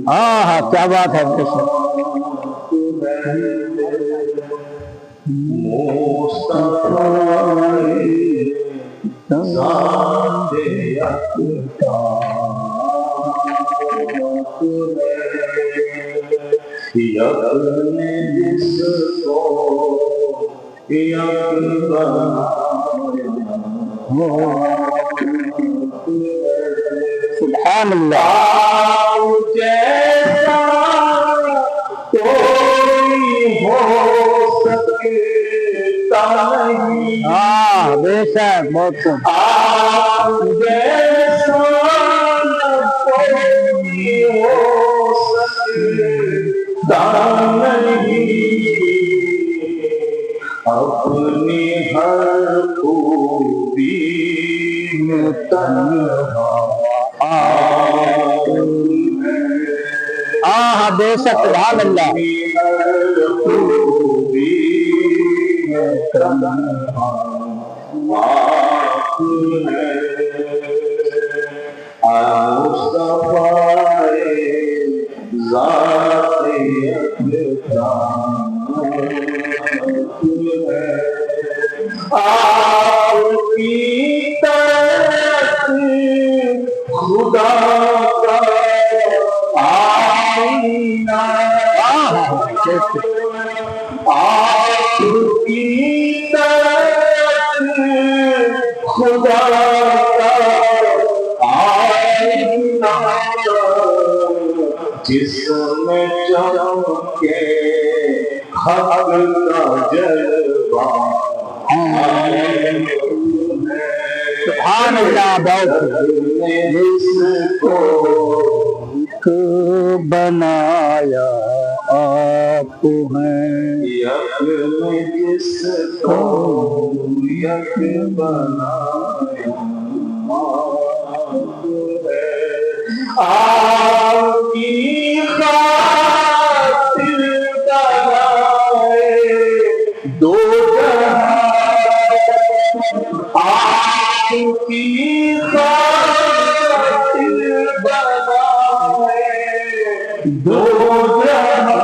ہاں ہاں کیا بات ہے سبحان اللہ. جیسا کوئی ہو سکتا نہیں. ہاں بے شک بہت آپ جیسا کوئی ہو سکتا نہیں. اپنی ہر خوبی میں تنہا ہاں بے شک سبحان اللہ. خدا کا آئینہ آپ کی طرف خدا کا آئینہ جس میں چمکے حق کا جلوہ. سبحان اللہ. جس کو بنایا آپ ہیں یک میں جس کو یک بنایا آپ کی خاطر بنائے دو جہاں. آپ کی خاطر بنائے دو جہاں.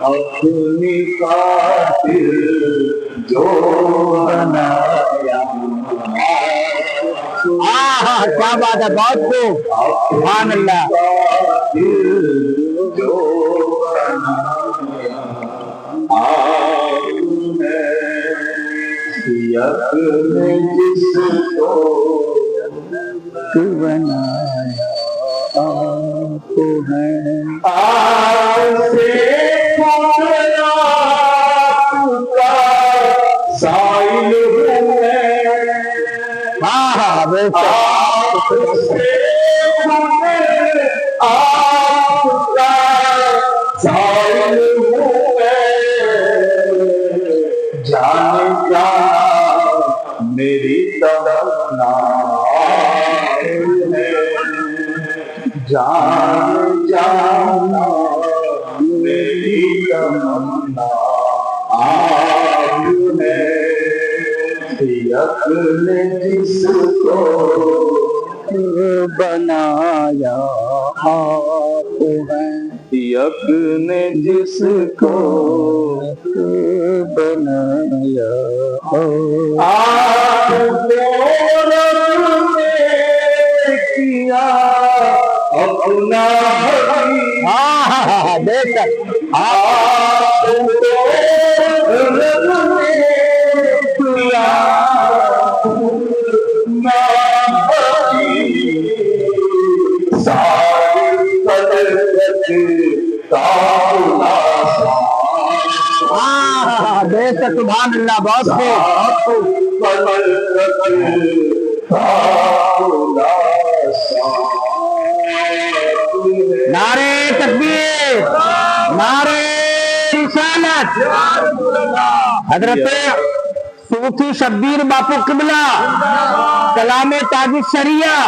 اپنی خاطر جو بنایا. ہاں کیا بات ہے بہت خوب. سبحان اللہ. جو بنایا آپ نے یک میں جس کو بنایا آپ ہیں. آپ سے پورا کا سائل ہوئے. ہاں بے شک. آپ سے آپ کا سائل ہوئے. جان جانا میری تمنا ہے. جان جانا میری تمنا آپ نے. یک نے جس کو بنایا آپ ہیں. یک نے جس کو بنایا آپ نے کیا اپنا. ہاں بے شک. آپ ہاں بے شک سبحان اللہ. بہت خوب. نعرے تکبیر. نعرے رسالت. حضرت صوفی شبیر باپو قبلہ کلام تاج شریعہ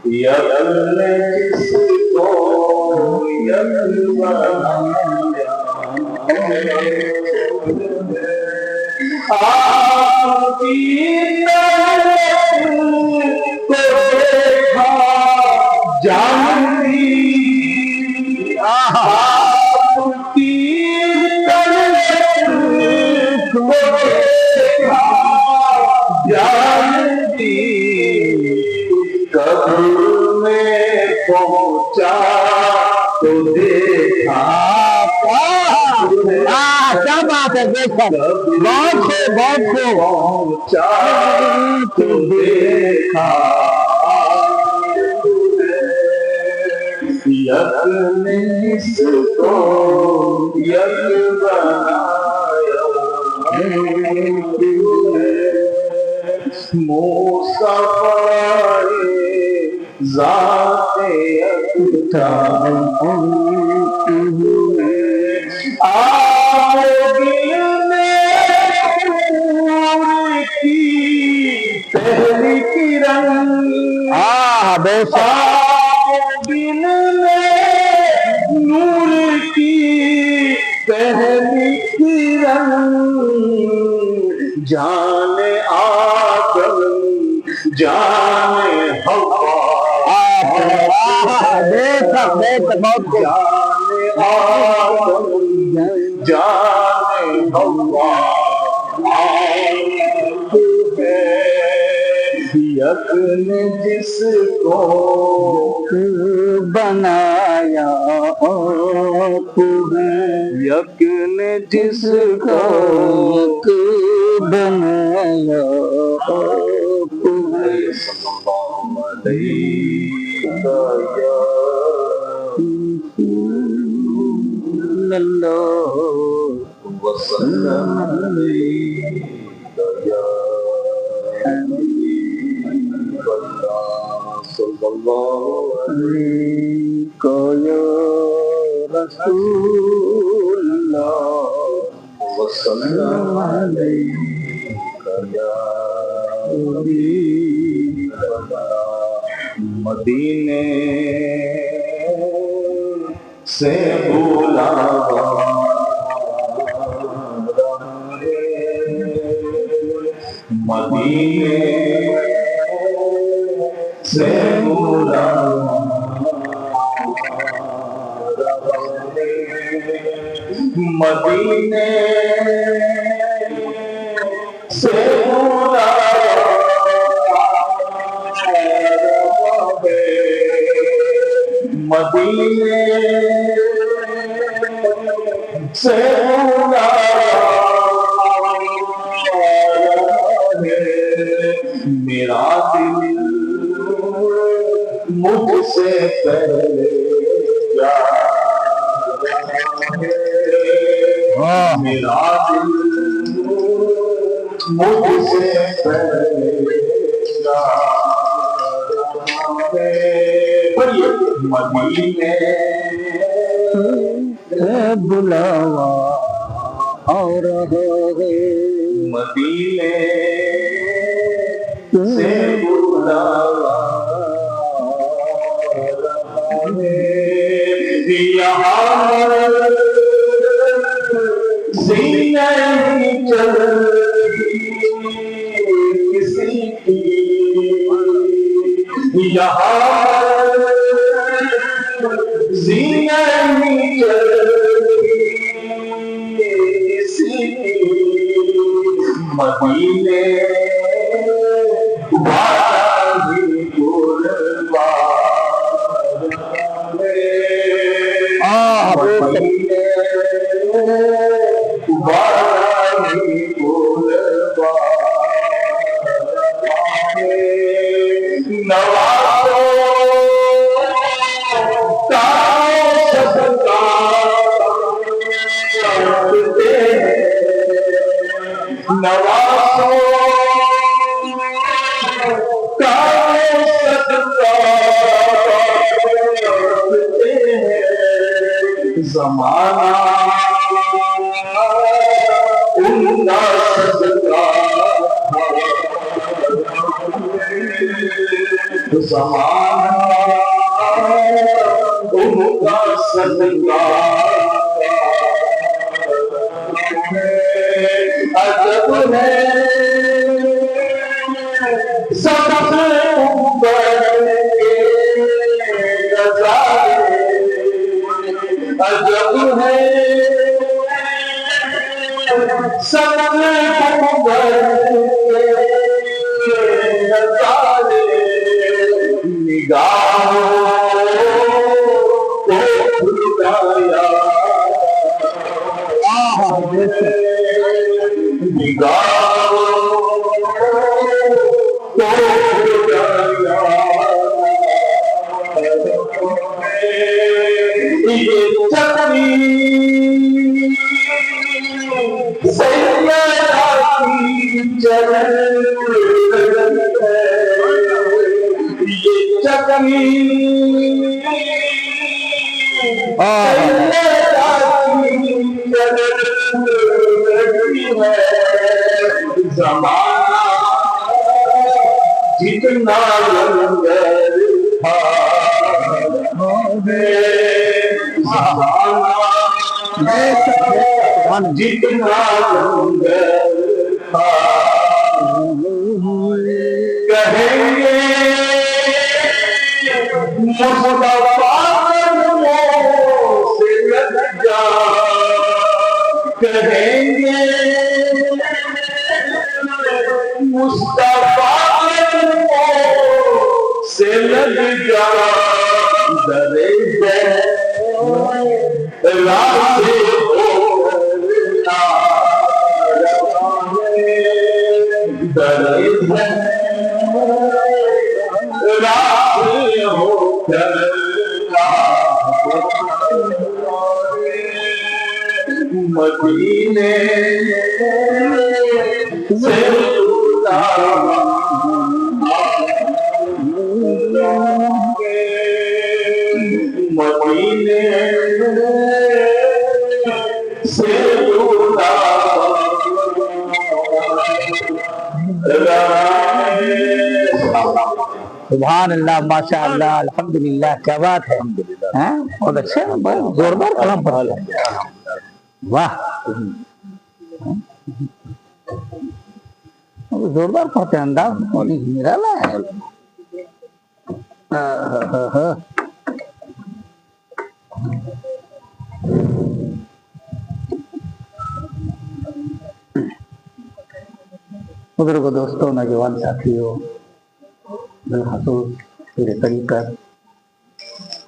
یک نے جس کو یک بنایا آپ کی طرف کو دیکھا جانتی آپ کی طرف کو دیکھا جانتی قبر میں پہنچا تو دیکھا کیا بات ہے دیکھو بہت خوب بہت خوب پہنچا تو دیکھا یک نے اس کو یک بنایا مصطفی ذات اکرام کی پہلی کرن بے شک دل میں نور کی پہلی کرن جان آدم جان حوا بے شک بہت خوب جان آدم جان حوا یک نے جس کو بنایا یک نے جس کو بنایا وسلم صلی اللہ یا رسول اللہ وسلم علیک یا حبیب اللہ مدینے سے بلاوا مدینے سے بلاوا مدینے سے مدینے سے میرا دل مجھ سے پہلے جا میرا دل مجھ سے پہلے جا مدینے بلاوا اور مدینے سے بلاوا یہاں سینے چلتی کسی کی یہاں سینے چلتی کسی کی مدینے زمانہ ان کا صدقہ زمانہ ان کا صدقہ عجب ہے سب سے اوپر کے نظارے عجب ہے سب سے اوپر کے نظارے نگاہوں کو کھلایا زمانہ جتنا لنگر تھا زمانہ جتنا لنگر تھا کہیں گے مصطفیٰ سے لگ جا کہیں گے مصطفیٰ سے لگ جا درے راستے درے راستے ہو کر مدینے سے مدینے سے سبحان اللہ ماشاء اللہ الحمدللہ کیا بات ہے بہت اچھے زوردار کلام پڑھا واہ زوردار پڑھتے ہیں انداز نرالا ہے بزرگ دوستوں نوجوان ساتھیوں بالخصوص پیر طریقت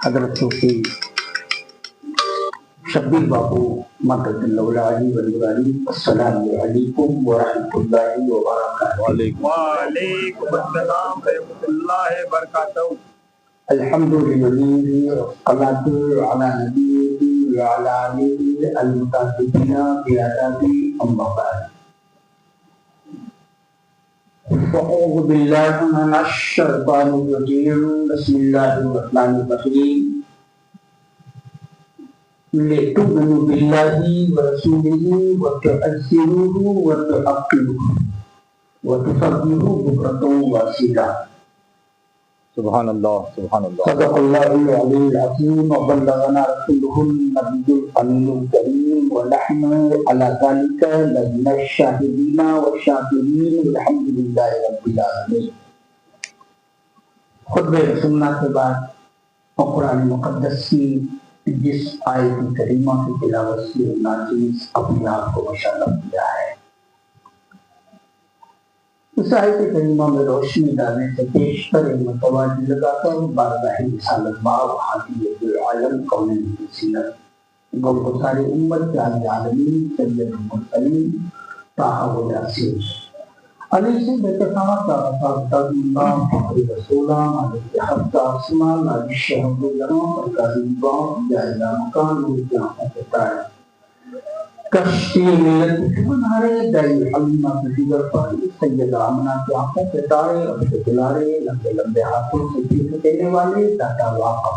حضرت صوفی شبیر بابو مدد اللہ علی ولی السلام علیکم ورحمۃ اللہ وبرکاتہ وعلیکم السلام ورحمۃ اللہ وبرکاتہ الحمد للہ والصلاۃ علی نبیہ وعلی آلہ المتقین بآداب اما بعد أعوذ بالله من الشيطان الرجيم بسم الله الرحمن الرحيم لتؤمنوا بالله ورسوله وتعزروه وتعقلوه وتصبروه بكرة وأصيلا سبحان اللہ سبحان اللہ صدق الله العلي العظيم وبلغنا رسوله النبي الأمين الكريم ونحن على ذلك لمن الشاهدين والشاكرين والحمد لله رب العالمين. خطبہ سننا کے بعد قرآن مقدس کی جس آیت کریمہ کی تلاوت سے ناچیز اپنے آپ کو مشرف کیا ہے، اس آیت کریمہ میں روشنی ڈالنے سے پیش کر متوازی لگا کر بارگاہ رسالت باب حاکمیت العالم کون سیرت گوگزار امت جان عالمین سید المرسلین طٰہٰ و یاسین علی سے بتفاوت اللہ فخر رسولہ مالک حق آسمان علی شہد الجنام القاضی باب جائزہ مکان جہاں فتائے کشتی ملت بنارے دائی حلیمہ کی دیگر پر سید آمنہ کی آنکھوں کے تارے اب دلارے لمبے لمبے ہاتھوں سے پیٹ دینے والے داتا واقع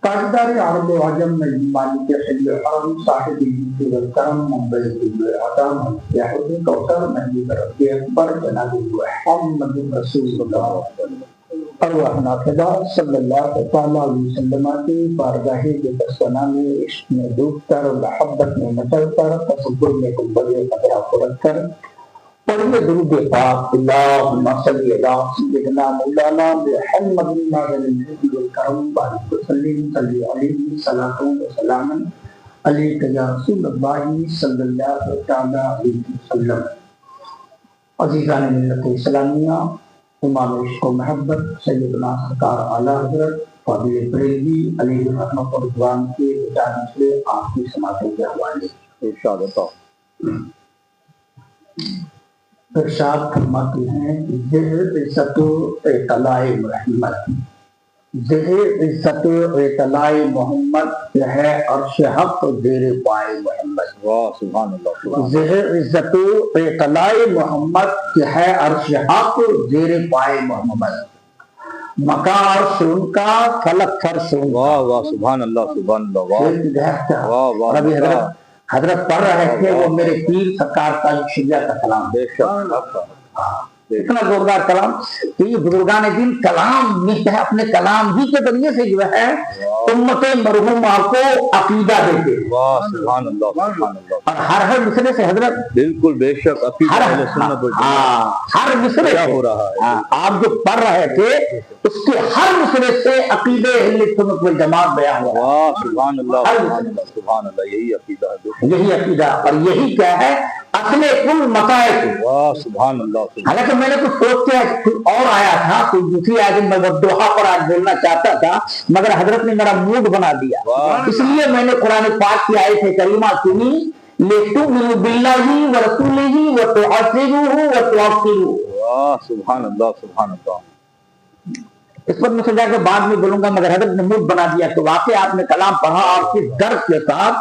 تاجدار عرب و عجم میں مالک حل حرم صاحب جیت والکرم منبع طب العظم یحد کوثر مہدی برب اکبر جناب محمد رسول اللہ ارواحنا فدا صلی اللہ تعالیٰ علیہ وسلم کی بارگاہ بسنا میں عشق میں ڈوب کر محبت میں مچل کر تصور میں گنبد قدرہ کو رکھ کر پڑھیے درود پاک اللہم صلی اللہ سیدنا مولانا محمد نازل الجود والکرم بارک وسلم صلی علیہ صلاۃ و سلام علیک یا رسول اللہ صلی اللہ تعالیٰ علیہ وسلم۔ عزیزان ملت اسلامیہ، امام عشق و محبت سیدنا سرکار اعلیٰ حضرت فاضل بریلوی علیہ رحمت و رضوان کے جانب سے آپ کی سماعتوں کے حوالے ارشاد بتاؤ۔ ارشاد فرماتے ہیں زہر عزت و اطلاع محمد، زہر عزت و اطلاع محمد یہ ہے عرش حق زیر پائے محمد۔ واہ سبحان اللہ سبحان زہر عزت و اطلاع محمد یہ ہے عرش حق زیر پائے محمد، مکان عرش ان کا فلک فرش ان کا۔ واہ واہ سبحان اللہ سبحان اللہ واہ واہ واہ ابھی حضرت پڑھ رہے تھے وہ میرے پیر سرکار کا شجاع کا کلام، بے شک اتنا زوردار کلام کہ یہ بزرگان دین کلام میں ہے، اپنے کلام ہی کے ذریعے سے جو ہے امت مرحومہ کو عقیدہ دیتے ہیں۔ واہ سبحان اللہ سبحان اللہ، اور ہر مصرے سے حضرت بالکل بے شک عقیدہ اہل سنت والجماعت ہر مصرے کیا سے ہو رہا ہے، آپ جو پڑھ رہے تھے اس کے ہر مصرے سے عقیدہ اہل سنت والجماعت بیان ہوا۔ واہ سبحان اللہ سبحان اللہ سبحان اللہ، یہی عقیدہ ہے، یہی عقیدہ اور یہی کیا ہے اصل کل مسائل۔ واہ سبحان اللہ۔ حالانکہ میں نے کچھ سوچ کے اور آیا تھا، کوئی دوسری آیت میں دوحہ پر آج بولنا چاہتا تھا، مگر حضرت نے میرا موڈ بنا دیا، اس لیے میں نے قرآن پاک کی آیت کریمہ سنی، لِتُؤْمِنُوا بِاللَّهِ وَرَسُولِهِ وَتُعَزِّرُوهُ وَتُوَقِّرُوهُ۔ واہ سبحان اللہ سبحان اللہ۔ اس پر میں سمجھا کہ بعد میں بولوں گا، مگر حضرت نے موڈ بنا دیا کہ واقعی آپ نے کلام پڑھا اور کس درد کے ساتھ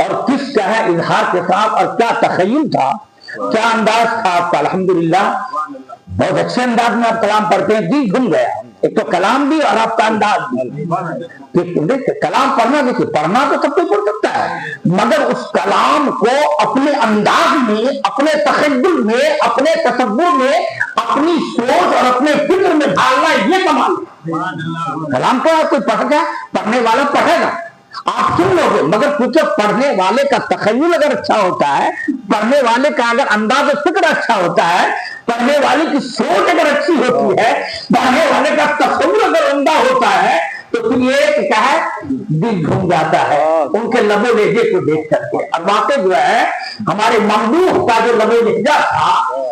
اور کس کیا ہے اظہار کے ساتھ اور کیا تخیل تھا، کیا انداز تھا آپ کا۔ الحمدللہ بہت اچھے انداز میں آپ کلام پڑھتے ہیں، دل گھوم گیا، ایک تو کلام بھی اور آپ کا انداز بھی۔ کلام پڑھنا دیکھیے، پڑھنا تو سب کوئی پڑھ سکتا ہے، مگر اس کلام کو اپنے انداز میں، اپنے تخیل میں، اپنے تصور میں، اپنی سوچ اور اپنے فکر میں ڈالنا، یہ کمال ہے۔ کلام کو کوئی پڑھ گیا، پڑھنے والا پڑھے گا، آپ سن لو گے، مگر کیونکہ پڑھنے والے کا تخیل اگر اچھا ہوتا ہے، پڑھنے والے کا اگر انداز فکر اچھا ہوتا ہے، پڑھنے والے کی سوچ اگر اچھی ہوتی ہے، پڑھنے والے کا تصور اگر عمدہ ہوتا ہے، تو پھر یہ کیا ہے دل گھوم جاتا ہے ان کے لب و لہجے کو دیکھ کر کے۔ اور واقع جو ہے ہمارے ممدوح کا جو لب و لہجہ تھا،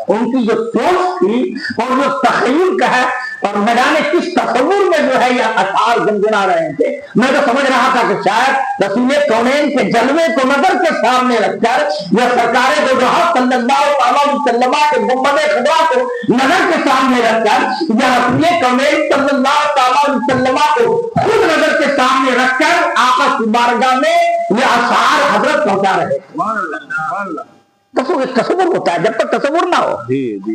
ان کی جو سوچ تھی اور جو تخیل کا ہے، اور میں جانے کس تصور میں جو ہے یہ اشعار گنگنا رہے تھے، میں تو سمجھ رہا تھا کہ شاید رسول کونین کے جلوے کو نظر کے سامنے رکھ کر یا سرکار دو جہاں صلی اللہ علیہ وسلم کے گنبد خدا کو نظر کے سامنے رکھ کر یا رسول کونین صلی اللہ علیہ وسلم کو خود نظر کے سامنے رکھ کر آقا کی بارگاہ میں یہ اشعار حضرت پہنچا رہے تھے۔ تصور ہوتا ہے، جب تک تصور نہ ہو، جی جی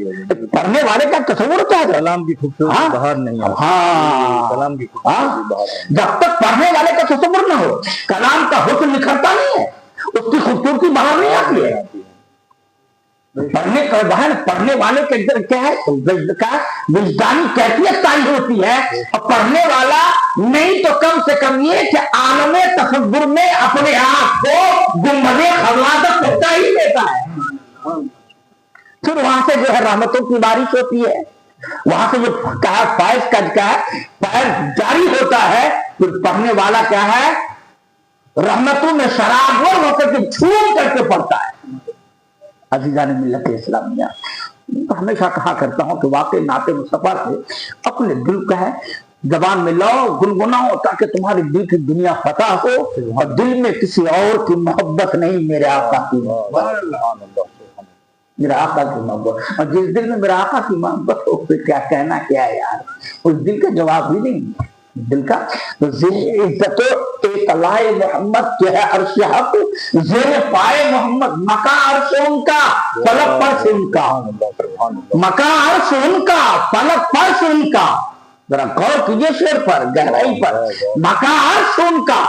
پڑھنے والے کا تصور ہوتا ہے، کلام کی خوبصورتی باہر نہیں ہے، کلام کی خوبصورتی باہر نہیں، جب تک پڑھنے والے کا تصور نہ ہو، کلام کا حسن نکھرتا نہیں ہے، اس کی خوبصورتی باہر نہیں آتی ہے۔ پڑھنے والے کے اندر کیا ہے وجدانی کیفیت تعین ہوتی ہے، اور پڑھنے والا نہیں تو کم سے کم یہ کہ عالم تصور میں اپنے آپ کو گنبد خلادت ہوتا ہی دیتا ہے۔ پھر وہاں سے جو ہے رحمتوں کی بارش ہوتی ہے، وہاں سے جو فائز کا فائز جاری ہوتا ہے، پھر پڑھنے والا کیا ہے رحمتوں میں شرابور ہو کر کے چھوٹ کر کے پڑھتا ہے۔ عزیزان ملت اسلامیہ، ہمیشہ کہا کرتا ہوں کہ واقعی نعت مصطفیٰ سے اپنے دل کا ہے زبان میں لاؤ، گنگناؤ، تاکہ تمہاری دل کی دنیا فتح ہو اور دل میں کسی اور کی محبت نہیں، میرے آقا کی محبت، میرا آقا کی محبت۔ اور جس دل میں میرا آقا کی محبت ہو پھر کیا کہنا کیا ہے یار، اس دل کا جواب بھی نہیں، دل کا عزت اطلاع محمد جو ہے عرش حق زیر پائے محمد، مکان عرش ان کا فلک فرش ان کا، مکان عرش ان کا فلک فرش ان کا، ذرا غور کیجئے شعر پر، گہرائی پر، مکان عرش ان کا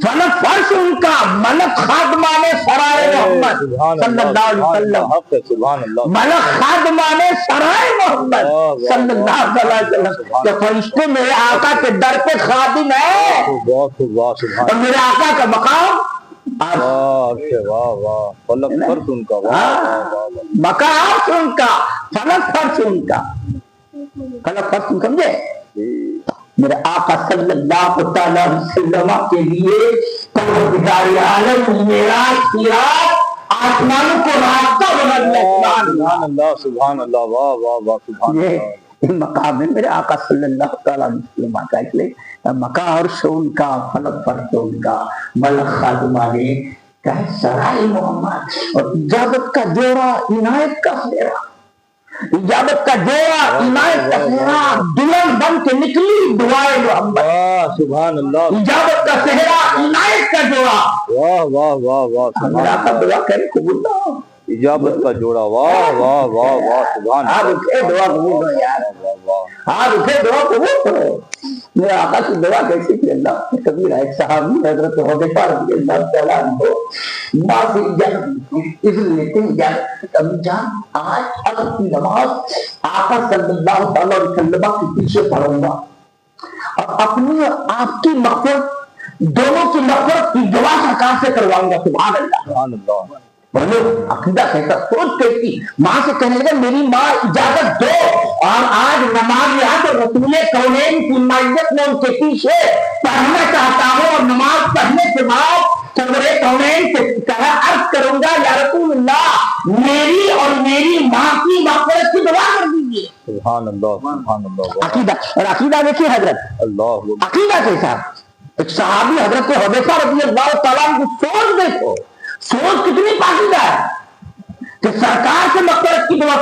فلک فرش ان کا ملک خادمان سرائے محمد صلی اللہ علیہ وسلم، ملک خادمان سرائے محمد صلی اللہ علیہ وسلم، کہ فرشتے میرے آقا کے در پہ خادم ہے، اور میرے آقا کا مقام فلک فرش ان کا، مقام ان کا، فلک فرش ان کا، فلک فرش ان سمجھے؟ میرے آقا صلی اللہ تعالی وسلم کے لیے پروردگار عالم معراج کی رات آسمانوں کو راستہ بنا دیا۔ سبحان اللہ سبحان اللہ، واہ واہ واہ سبحان اللہ۔ یہ مقام ہے میرے آقا صلی اللہ تعالی وسلم کا، اس لیے مقام عرش ان کا، فلک فرش ان کا، ملک خادمان سرائے محمد، اور اجابت کا جوڑا عنایت کا سہرا، اجابت کا جوڑا عنایت کا سہرا، دلہن بن کے نکلی دعائے محمد، سبحان اللہ، اجابت کا سہرا عنایت کا جوڑا، واہ واہ واہ واہ، میرا آقا دعا کرے قبول نہ ہو، اجابت کا جوڑا، واہ واہ واہ واہ سبحان آپ اٹھے دعا قبول ہو یار، آپ اٹھے دعا قبول کرو۔ میرے آقا کی دعا کیسی تھی؟ اللہ کبیر ایک صحابی حضرت حذیفہ رضی اللہ تعالیٰ عنہ ماں سے اذن لیتے ہیں، اجازت امی جان آج اگر کی نماز آقا صلی اللہ تعالیٰ علیہ وسلم کے پیچھے پڑھوں گا اور اپنی اور آپ کی مغفرت دونوں کی مغفرت کی دعا سرکار سے کرواؤں گا۔ سبحان اللہ سبحان اللہ، بولو عقیدہ کہتا، سوچ کہتی، ماں سے کہنے لگا میری ماں اجازت دو، اور آج نماز یاد رسول کونین کی معیت میں ان کے پیچھے پڑھنا چاہتا ہوں، اور نماز پڑھنے کے بعد صدر کونین سے کہا عرض کروں گا یا رسول اللہ میری اور میری ماں کی مغفرت کی دعا کر دیجیے۔ سبحان اللہ سبحان اللہ، عقیدہ، اور عقیدہ دیکھیے حضرت، اللہ عقیدہ کیسا؟ ایک صحابی حضرت حذیفہ رضی اللہ تعالیٰ عنہ کی سوچ دیکھو، سوچ کتنی پاکیزہ ہے کہ سرکار سے مغفرت کی دعا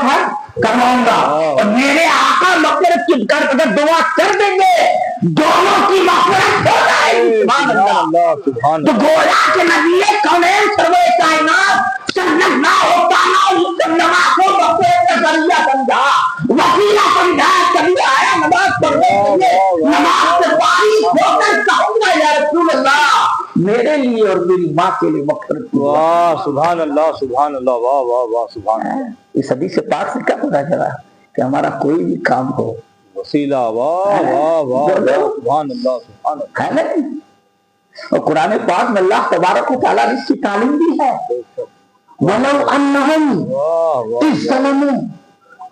کرواؤں گا، اور میرے آقا مغفرت کی اگر دعا کر دیں گے دونوں کی مغفرت ہو جائے گی۔ سبحان اللہ، تو گویا کہ نبی کونین سرور کائنات صلی اللہ تعالیٰ وسلم کو مغفرت کا ذریعہ سمجھا، وسیلہ سمجھا، کبھی آیا نماز پڑھنے کے لیے نماز سے فارغ ہو کر کہوں گا یا رسول اللہ میرے لیے اور میری ماں کے لیے مغفرت کی۔ واہ سبحان اللہ سبحان اللہ، واہ واہ واہ سبحان اللہ۔ اس حدیث سے پاک سے کیا پتا چلا کہ ہمارا کوئی بھی کام ہو وسیلہ، واہ واہ واہ سبحان اللہ سبحان اللہ، ہے نا؟ اور قرآن پاک میں اللہ تبارک و تعالیٰ نے اس کی تعلیم دی ہے، وَلَوْ أَنَّهُمْ إِذْ ظَلَمُوا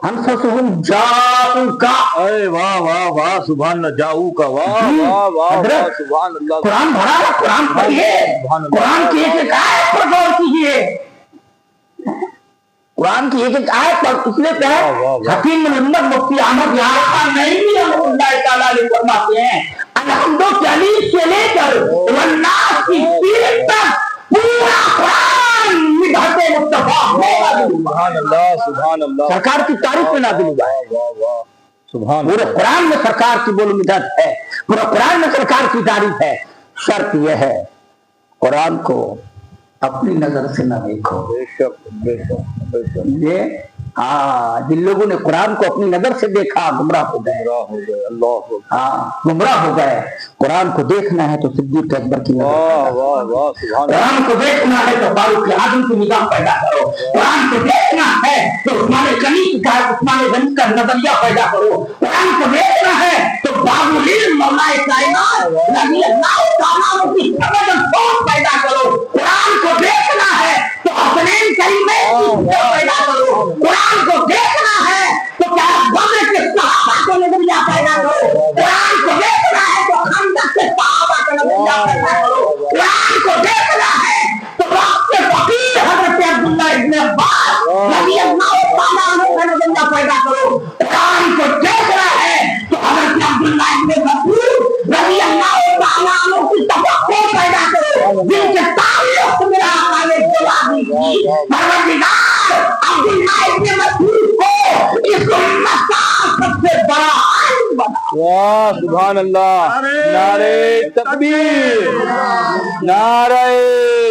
أَنفُسَهُمْ جَاءُوكَ، اے واہ واہ واہ سبحان اللہ، جاؤ کا، واہ واہ واہ واہ سبحان اللہ۔ قرآن بھرا ہے، قرآن پڑھیے، قرآن کی ایک ایک آیت پر غور کیجیے، قرآن کی ایک ایک آیت پر اس لیے کہ حکیم محمد مفتی احمد یارقہ نعیمی رحمۃ اللہ تعالیٰ علیہ فرماتے ہیں الحمد للہ سے لے کر والناس کی سیرت تک پورا قرآن مدحت مصطفیٰ سبحان اللہ سبحان اللہ، سرکار کی تعریف میں نازل ہوا ہے، واہ واہ سبحان پورے قرآن میں سرکار کی بول مدحت ہے، پورے قرآن میں سرکار کی تعریف ہے۔ شرط یہ ہے قرآن کو اپنی نظر سے نہ دیکھو، بے شک بے شک بے شک، یہ جن لوگوں نے قرآن کو اپنی نظر سے دیکھا گمراہ ہو گئے، گمراہ ہو گئے، اللہ گمراہ ہو گئے۔ قرآن کو دیکھنا ہے تو صدیق اکبر کی نظر، واہ واہ واہ سبحان اللہ، قرآن کو دیکھنا ہے تو فاروق اعظم کی نگاہ پیدا کرو، قرآن کو دیکھنا ہے تو عثمان غنی کا نظریہ پیدا کرو، قرآن کو دیکھنا ہے تو باب العلم مولا کائنات رضی اللہ تعالیٰ عنہ کی سمجھ اور سوچ پیدا کرو، قرآن کو دیکھنا ہے تو حسنین کریمہ کی سوچ پیدا کرو، قرآن کو دیکھنا ہے تو کیا بدر کے صحابہ کو نظریہ پیدا کرو، قرآن کو دیکھنا ہے تو خندق کے صحابہ کا نظریہ پیدا کرو، قرآن کو دیکھنا ہے تو وقت کے فقیر حضرت عبداللہ ابن عباس رضی اللہ تعالیٰ عنہ کا نظریہ پیدا کرو، قرآن کو دیکھنا ہے تو حضرت عبداللہ ابن مسعود رضی اللہ تعالیٰ عنہ کی تفکر پیدا کرو، واہ سبحان اللہ، نعرہ تکبیر، نعرہ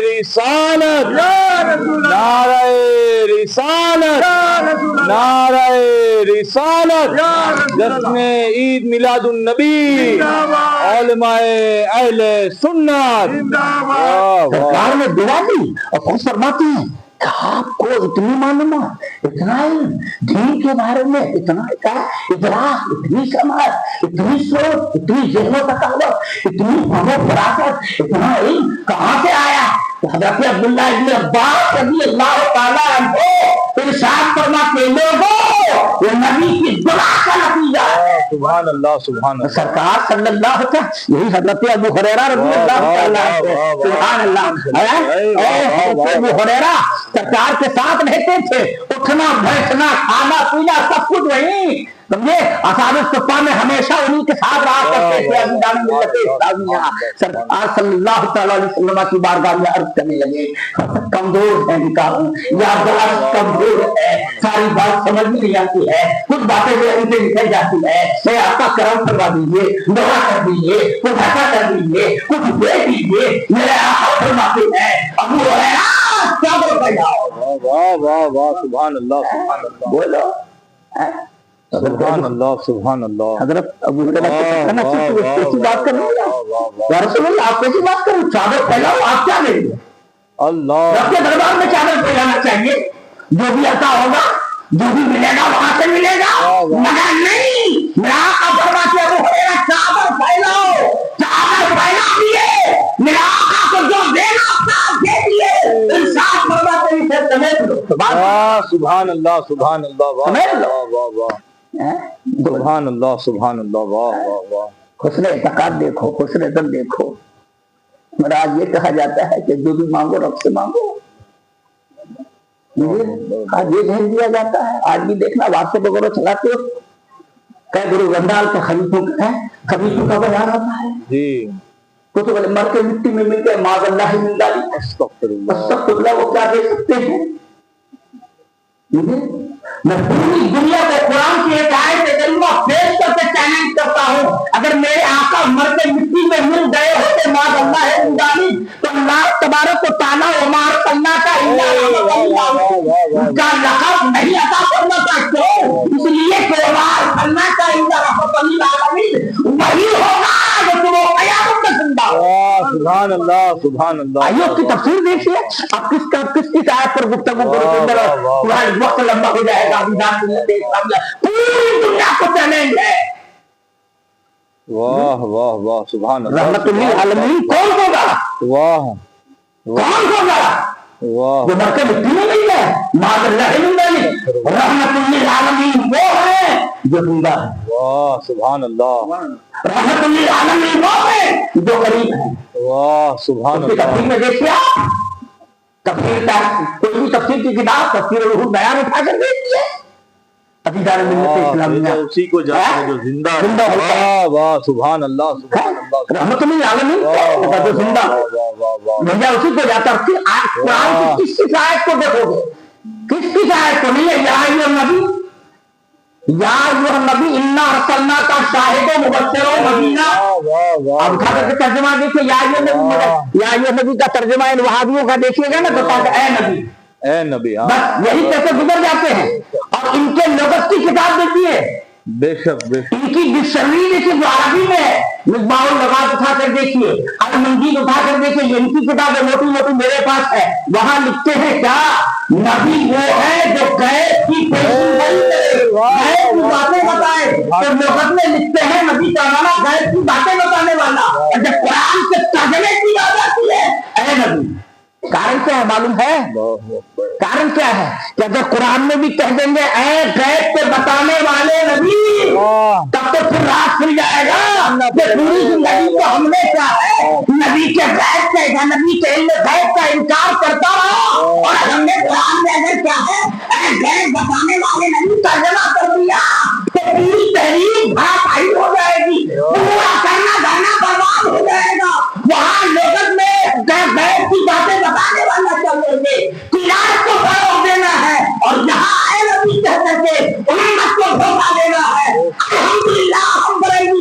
رسالت، نعرہ رسالت، نعرہ رسالت، جشن عید میلاد النبی، علماء اہل سنت۔ سرکار نے دعا دی اور خود فرماتی ہیں کہ آپ کو اتنی معلومات، اتنا علم دین کے بارے میں، اتنا ادراک، اتنی سمجھ، اتنی سوچ، اتنی ذہن و ثقافت، اتنی فہم و فراست، اتنا علم کہاں سے آیا؟ حضرت عبداللہ ابن عباس رضی اللہ تعالیٰ عنہ ارشاد فرماتے لوگوں، یہ نبی کی دعا کا نتیجہ ہے۔ سبحان اللہ، سبحان اللہ۔ سرکار صلی اللہ علیہ وسلم، یہی حضرت ابو ہریرہ رضی اللہ تعالیٰ عنہ، سبحان اللہ، ابو ہریرہ سرکار کے ساتھ رہتے تھے، اٹھنا بیٹھنا کھانا پینا سب کچھ وہی، سمجھے؟ اصحاب الصفہ میں ہمیشہ انہی کے ساتھ رہا کرتے تھے۔ ابھی جان ملت اسلامیہ سرکار صلی اللہ تعالیٰ علیہ وسلم کی بارگاہ میں عرض کرنے لگے، کمزور ہے نکاح، یا بہت کمزور ہے، ساری بات سمجھ میں نہیں آتی ہے، کچھ باتیں جو ان سے نکل جاتی ہے، میں آپ کا کرم کروا دیجیے، دعا کر دیجیے، کچھ ایسا کر دیجیے، کچھ دے دیجیے۔ میرے آقا فرماتے ہیں ابو ہریرہ کیا بول رہے ہو؟ واہ واہ واہ، سبحان اللہ، سبحان اللہ، بولو۔ سبحان اللہ، سبحان اللہ۔ حضرت ابو ہریرہ کیسی بات کر رہے ہیں؟ یا رسول اللہ آپ کیسی بات کر رہے ہیں؟ چادر پھیلاؤ، آپ کیا لیں گے؟ اللہ، رب کے دربار میں چادر پھیلانا چاہیے، جو بھی عطا ہوگا، جو بھی ملے گا وہاں سے ملے گا، مگر نہیں، میرا آقا فرماتے ہیں ابو ہریرہ چادر پھیلاؤ، چادر پھیلا دیے، میرا آقا کو جو دینا تھا دے دیے، ارشاد فرماتے ہیں اسے سمیٹ لو۔ سبحان اللہ، سبحان اللہ، واہ سمیٹ لو۔ واہ واہ واہ، سبحان اللہ، سبحان اللہ، واہ واہ واہ۔ حسن اعتقاد دیکھو، حسن عزت دیکھو۔ اور آج یہ کہا جاتا ہے کہ جو بھی مانگو رب سے مانگو، آج یہ ذہن دیا جاتا ہے۔ آج بھی دیکھنا واٹس ایپ وغیرہ چلاتے ہو، کہ گرو گندال کے خلیفوں کا بیان ہوتا ہے، جی، تو بولے مر کے مٹی میں مل کے معاذ اللہ من ذالک، استغفر اللہ، استغفر اللہ، وہ کیا دے سکتے ہیں؟ میں پوری دنیا کو قرآن کی ایک آیت کریمہ پیش کر کے چیلنج کرتا ہوں، اگر میرے آقا مر کے مٹی میں مل گئے ہوتے معاذ اللہ من ذالک، تو اللہ تبارک و تعالیٰ وما ارسلنا کا الا رحمۃ للعالمین کا لقب نہیں عطا کرنا چاہتے، اس لیے کہ وما ارسلنا کا الا رحمۃ للعالمین وہی ہوگا جو تمہیں قیامت میں زندہ ہو۔ سبحان اللہ، سبحان اللہ۔ آئیے اس کی تفسیر دیکھیے، اب کس آیت پر گفتگو کرو، وقت لمبا ہو جائے گا۔ پوری دنیا کو چیلنج ہے، واہ واہ واہ، سبحان اللہ، رحمت للعالمین کون ہوگا؟ واہ کون ہوگا واہ، جو مر کے مٹی میں نہیں ہے؟ معاذ اللہ من ذالک، رحمت للعالمین وہ ہے جو زندہ ہے، واہ سبحان اللہ، رحمت للعالمین وہ ہے جو قریب ہے۔ واہ سبحان اس کی اللہ۔ تفسیر میں دیکھیے آپ، تفسیر کا کوئی بھی تفسیر کی کتاب تفسیر روح البیان اٹھا کر دیکھیے، عقیدہ ملت اسلامیہ اسی کو جاتے ہیں جو زندہ ہے۔ زندہ ہوتا ہے۔ واہ واہ سبحان اللہ، سبحان اللہ، رحمت للعالمین واہ جو زندہ ہے، واہ واہ واہ، بھیا اسی کو جاتا ہے۔ قرآن کی کس آیت کو دیکھو گے، کس آیت کو نہیں ہے؟ یا ایھا النبی، یا ایھا النبی انا ارسلناک شاہد و مبشر و نذیرا۔ واہ واہ، اب اٹھا کر کے ترجمہ دیکھیے، یا ایھا النبی، یا ایھا النبی کا ترجمہ ان وہابیوں کا دیکھیے گا نا تو کہا اے نبی، اے نبی، ہاں بس یہی کیسے گزر جاتے ہیں۔ اور ان کے لغت کی کتاب دیکھیے، بے شک بے شک، ان کی ڈکشنری دیکھیے جو عربی میں ہے، مصباح اللغات اٹھا کر دیکھیے، المنجید اٹھا کر دیکھیے، یہ ان کی کتابیں موٹی موٹی میرے پاس ہے، وہاں لکھتے ہیں کیا؟ نبی وہ ہے جو غیب کی پیشین غیب کی باتیں بتائے، تو لغت میں لکھتے ہیں نبی کا مانا غیب کی باتیں بتانے والا، اور جب قرآن کے ترجمے کی آ جاتی ہے اے نبی، کارن کیا ہے معلوم ہے؟ کارن کیا ہے کہ اگر قرآن میں بھی کہہ دیں گے اے غیب کے بتانے والے نبی، تب تو پھر راز کھل جائے گا کہ پوری زندگی کو ہم نے کیا ہے نبی کے غیب کا، نبی کے علم غیب کا انکار کرتا رہا، اور ہم نے قرآن میں اگر کیا ہے اے غیب بتانے والے نبی ترجمہ کر دیا تو پوری تحریر بھائی ہو جائے گی، پورا کرنا دھرنا برباد ہو جائے گا۔ وہاں لغت میں غیب کی باتیں بتانے والا چاہیے گے، تجارت کو فروغ دینا ہے، اور یہاں اے نبی کہہ کر کے امت کو دھوکہ دینا ہے۔ الحمدللہ ہم بریلی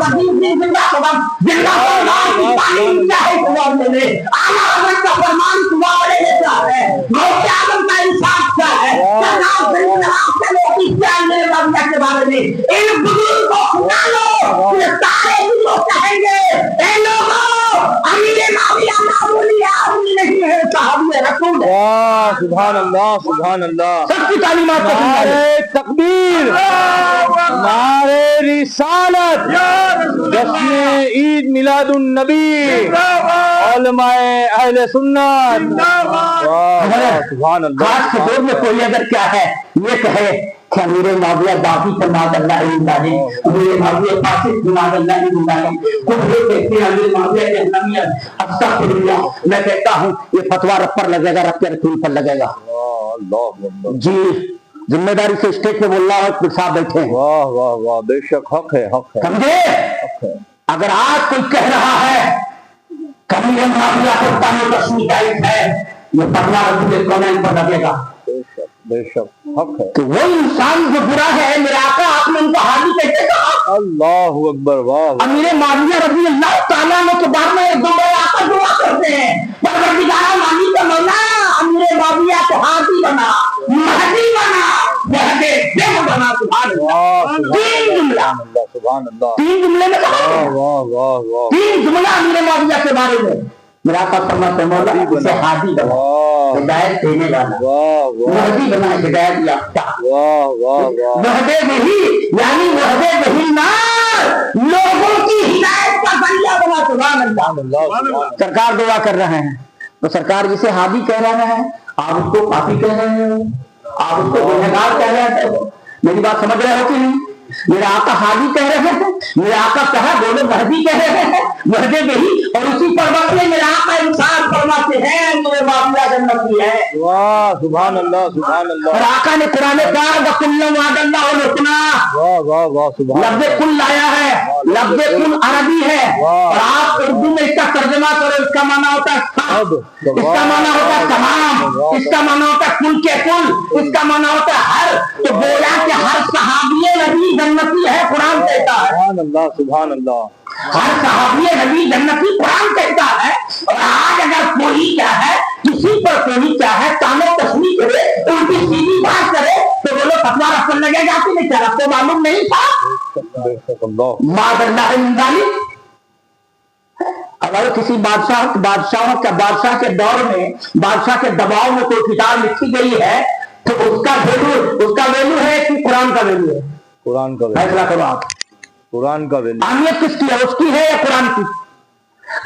بدیع زندہ قدم زندہ قدم کی تعلیم کیا ہے اس معاملے میں؟ اعلیٰ حضرت کا فرمان اس معاملے میں کیا ہے؟ غوث اعظم کا انصاف کیا ہے؟ جناب کی کیا میرے معاملہ کے بارے میں؟ ان بزرگ کو سنا لو، یہ سارے لوگ کہیں گے اے لوگوں امیر معاویہ معمولی آدمی نہیں ہے، صحابی رسول ہے۔ واہ سبحان اللہ سبحان اللہ، سب کی تعلیمات کو سننا ہے۔ نعرہ تکبیر، نعرہ رسالت، جشن عید میلاد النبی، علماء اہل سنت، واہ سبحان اللہ۔ آج کے دور میں کوئی اگر کیا ہے یہ کہے کہ امیر معاویہ باقی کا ناد اللہ علیہ، امیر معاویہ فاسق ناد اللہ علیہ، خود یہ کہتے ہیں امیر معاویہ جہنمیت، استغفر اللہ۔ میں کہتا ہوں یہ فتویٰ رب پر لگے گا، رب کے رسول پر لگے گا۔ جی ذمہ داری سے اسٹیج پہ اللہ اکبر صاحب بیٹھے ہیں۔ واہ واہ واہ، بے شک حق ہے حق ہے سمجھے؟ اگر آج کوئی کہہ رہا ہے کہ امیر معاویہ کو تانے تشمیع جائز ہے، یہ فتویٰ رسول کونین پر لگے گا۔ بے شک حق ہے۔ کہ وہ انسان جو برا ہے میرے آقا آپ نے ان کو حاضی کیسے کہا؟ اللہ اکبر، واہ امیر معاویہ رضی اللہ تعالیٰ عنہ کے بارے میں دو آقا دعا کرتے ہیں، پروردگار مانی کا مولا امیر معاویہ کو حاضی بنا، مہدی بنا، مہدی دیو بنا۔ سبحان اللہ، تین جملہ، سبحان اللہ، تین جملے میں کہا ہے، واہ واہ واہ، تین جملہ امیر معاویہ کے بارے میں۔ میرا آقا فرماتے ہیں مولا اسے حاضی بنا، ہدایت دینے والا، مہدی بنا، ہدایت یافتہ، واہ واہ واہ، وحدے وہی یعنی وحدے وہی نار لوگوں کی ہدایت کا ذریعہ بنا۔ سبحان اللہ۔ سرکار دعا کر رہے ہیں تو سرکار جسے حاضی کہہ رہے ہیں آپ اس کو پاپی کہہ رہے ہیں، آپ اس کو گنہگار کہہ رہے ہیں۔ میری بات سمجھ رہے ہو کہ نہیں؟ میرا آقا حاضی کہہ رہے ہیں، میرا آقا کہا دونوں مہدی کہہ رہے ہیں، وحدے وہی، اور اسی پر وقت میں میرا آقا انصاف فرماتے ہیں میرے معاویہ جنتی ہے۔ واہ سبحان اللہ سبحان اور اللہ، آقا نے قرآن پاک وَكُلًّا وَعَدَ اللَّهُ الْحُسْنَىٰ واہ واہ واہ، سبحان لفظ کل لایا ہے، لفظ کل عربی ہے، اور آپ اردو میں اس کا ترجمہ کرو، اس کا معنی ہوتا ہے سب، اس کا معنی ہوتا ہے تمام، اس کا معنی ہوتا ہے کل کے کل، اس کا معنی ہوتا ہے ہر۔ تو گویا کہ ہر صحابی نبی جنتی ہے، قرآن کہتا ہے، سبحان اللہ سبحان اللہ، ہر صحابی نبی جنتی قرآن کہتا ہے۔ اور آج اگر کوئی کیا ہے کسی پر کوئی کیا ہے تانے تشمیع کرے، الٹی سیدھی بات کرے تو وہ لوگ فتویٰ رب پر لگے جاتے نہیں، کیا رب کو معلوم نہیں تھا؟ بے شک اللہ، معاذ اللہ من ذالک۔ اگر کسی بادشاہ کے دور میں بادشاہ کے دباؤ میں کوئی کتاب لکھی گئی ہے تو اس کا ویلو ہے کہ قرآن کا ویلو ہے؟ قرآن کا فیصلہ کرو آپ۔ قرآن کا ویلو، اہمیت کس کی ہے، اس کی ہے یا قرآن کی؟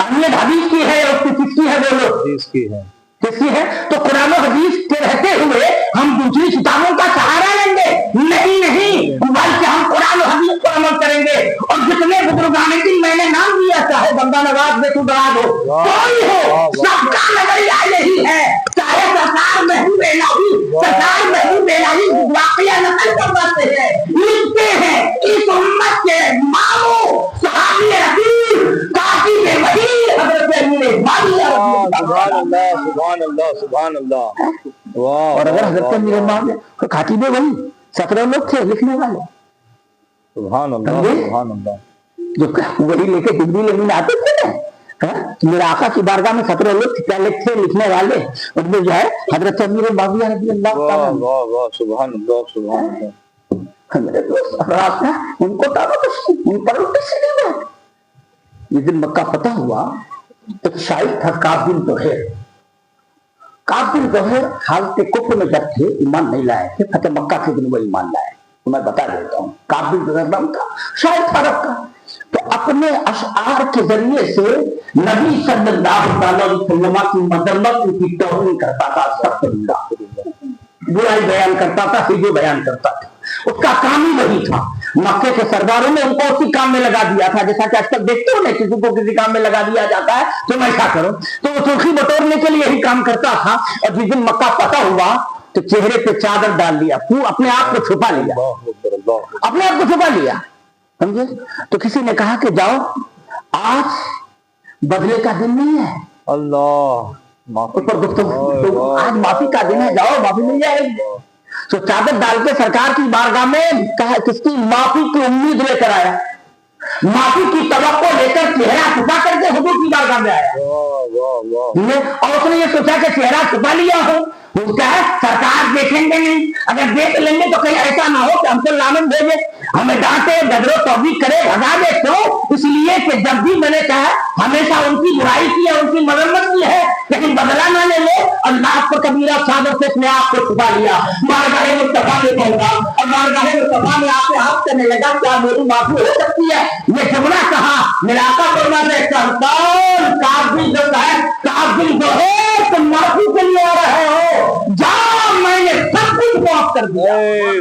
اہمیت حدیث کی ہے یا اس کی کس کی ہے؟ بولو حدیث کی ہے، کس کی ہے؟ تو قرآن و حدیث کے رہتے ہوئے ہم دوسری کتابوں کا سہارا لیں گے؟ نہیں، بلکہ ہم قرآن و حدیث پر عمل کریں گے۔ اور جتنے بزرگان دین میں نے نام لیا، چاہے بندہ نواز بیٹو براد ہو، کوئی ہو، سب کا نظریہ یہی ہے۔ چاہے سرکار محبوب الہی، سرکار محبوب الہی واقعہ نقل کرواتے ہیں، لکھتے ہیں اس امت کے ماموں صحابی رسول کاتب وحی حضرت امیر معاویہ رضی اللہ سبحان اللہ سبحان اللہ سبحان اللہ، واہ، اور اگر حضرت امیر معاویہ تو کاتب وحی 17 لوگ تھے لکھنے والے، سبحان اللہ سبحان اللہ، جو وہی لے کے جبریل امین آتے تھے نا، میرا آقا کی بارگاہ میں 17 لوگ پہلے تھے لکھنے والے، ان میں جو ہے حضرت امیر معاویہ رضی اللہ تعالیٰ عنہ۔ واہ واہ سبحان اللہ سبحان اللہ، میرے دوست اگر آپ نے ان کو ان پر الٹی سیدھی بات۔ جس دن مکہ فتح ہوا ایک شاعر تھا کعب بن زہیر، کعب بن زہیر حالت کفر میں جب تھے ایمان نہیں لائے تھے، فتح مکہ کے دن وہ ایمان لائے، تو میں بتا دیتا ہوں کعب بن زہیر نام تھا، شاعر تھا عرب کا۔ تو اپنے اشعار کے ذریعے سے نبی صلی اللہ علیہ وسلم کی مذمت کی توہین کرتا تھا، استغفر اللہ، برائی بیان کرتا تھا، ہجو بیان کرتا تھا، اس کا کام ہی وہی تھا۔ مکے کے سرداروں نے ان کو اسی کام میں لگا دیا تھا، جیسا کہ آج تک دیکھتے ہو نا کسی کو کسی کام میں لگا دیا جاتا ہے تو ایسا کرو، تو وہ سرخی بٹورنے کے لیے یہی کام کرتا تھا۔ اور جس دن مکہ فتح ہوا تو چہرے پہ چادر ڈال لیا، اپنے آپ کو چھپا لیا، اپنے آپ کو چھپا لیا، سمجھے؟ تو کسی نے کہا کہ جاؤ آج بدلے کا دن نہیں ہے، اللہ اس پر گفتگو آج معافی کا دن ہے، جاؤ معافی مل جائے گی۔ تو چادر ڈال کے سرکار کی بارگاہ میں کس کی معافی کی امید لے کر آیا, معافی کی توقع لے کر چہرہ چھپا کر کے حضور کی بارگاہ میں آیا. اور اس نے یہ سوچا کہ چہرہ چھپا لیا ہو, اس کا ہے سرکار دیکھیں گے نہیں, اگر دیکھ لیں گے تو کہیں ایسا نہ ہو کہ ہم سے لعنت بھیجے, ہمیں ڈانٹے گدر و توبیخ کرے بھگا دے. کیوں؟ اس لیے کہ جب بھی میں نے کہا ہمیشہ ان کی برائی کی ہے, ان کی مذمت کی ہے, لیکن بدلہ نہ لے لے, اللہ پر کبیرہ چادر سے اپنے آپ کو چھپا لیا. بارگاہ مصطفیٰ میں پہنچا اور بارگاہ مصطفیٰ میں آپ ہاتھ کرنے لگا, کیا میری معافی ہو سکتی ہے؟ یہ جملہ کہا میرا آقا فرماتے ہیں کافر جو ہے, کافر جو ہے تم معافی کے لیے آ رہے ہو, جاؤ میں نے سب کچھ معاف کر دیا.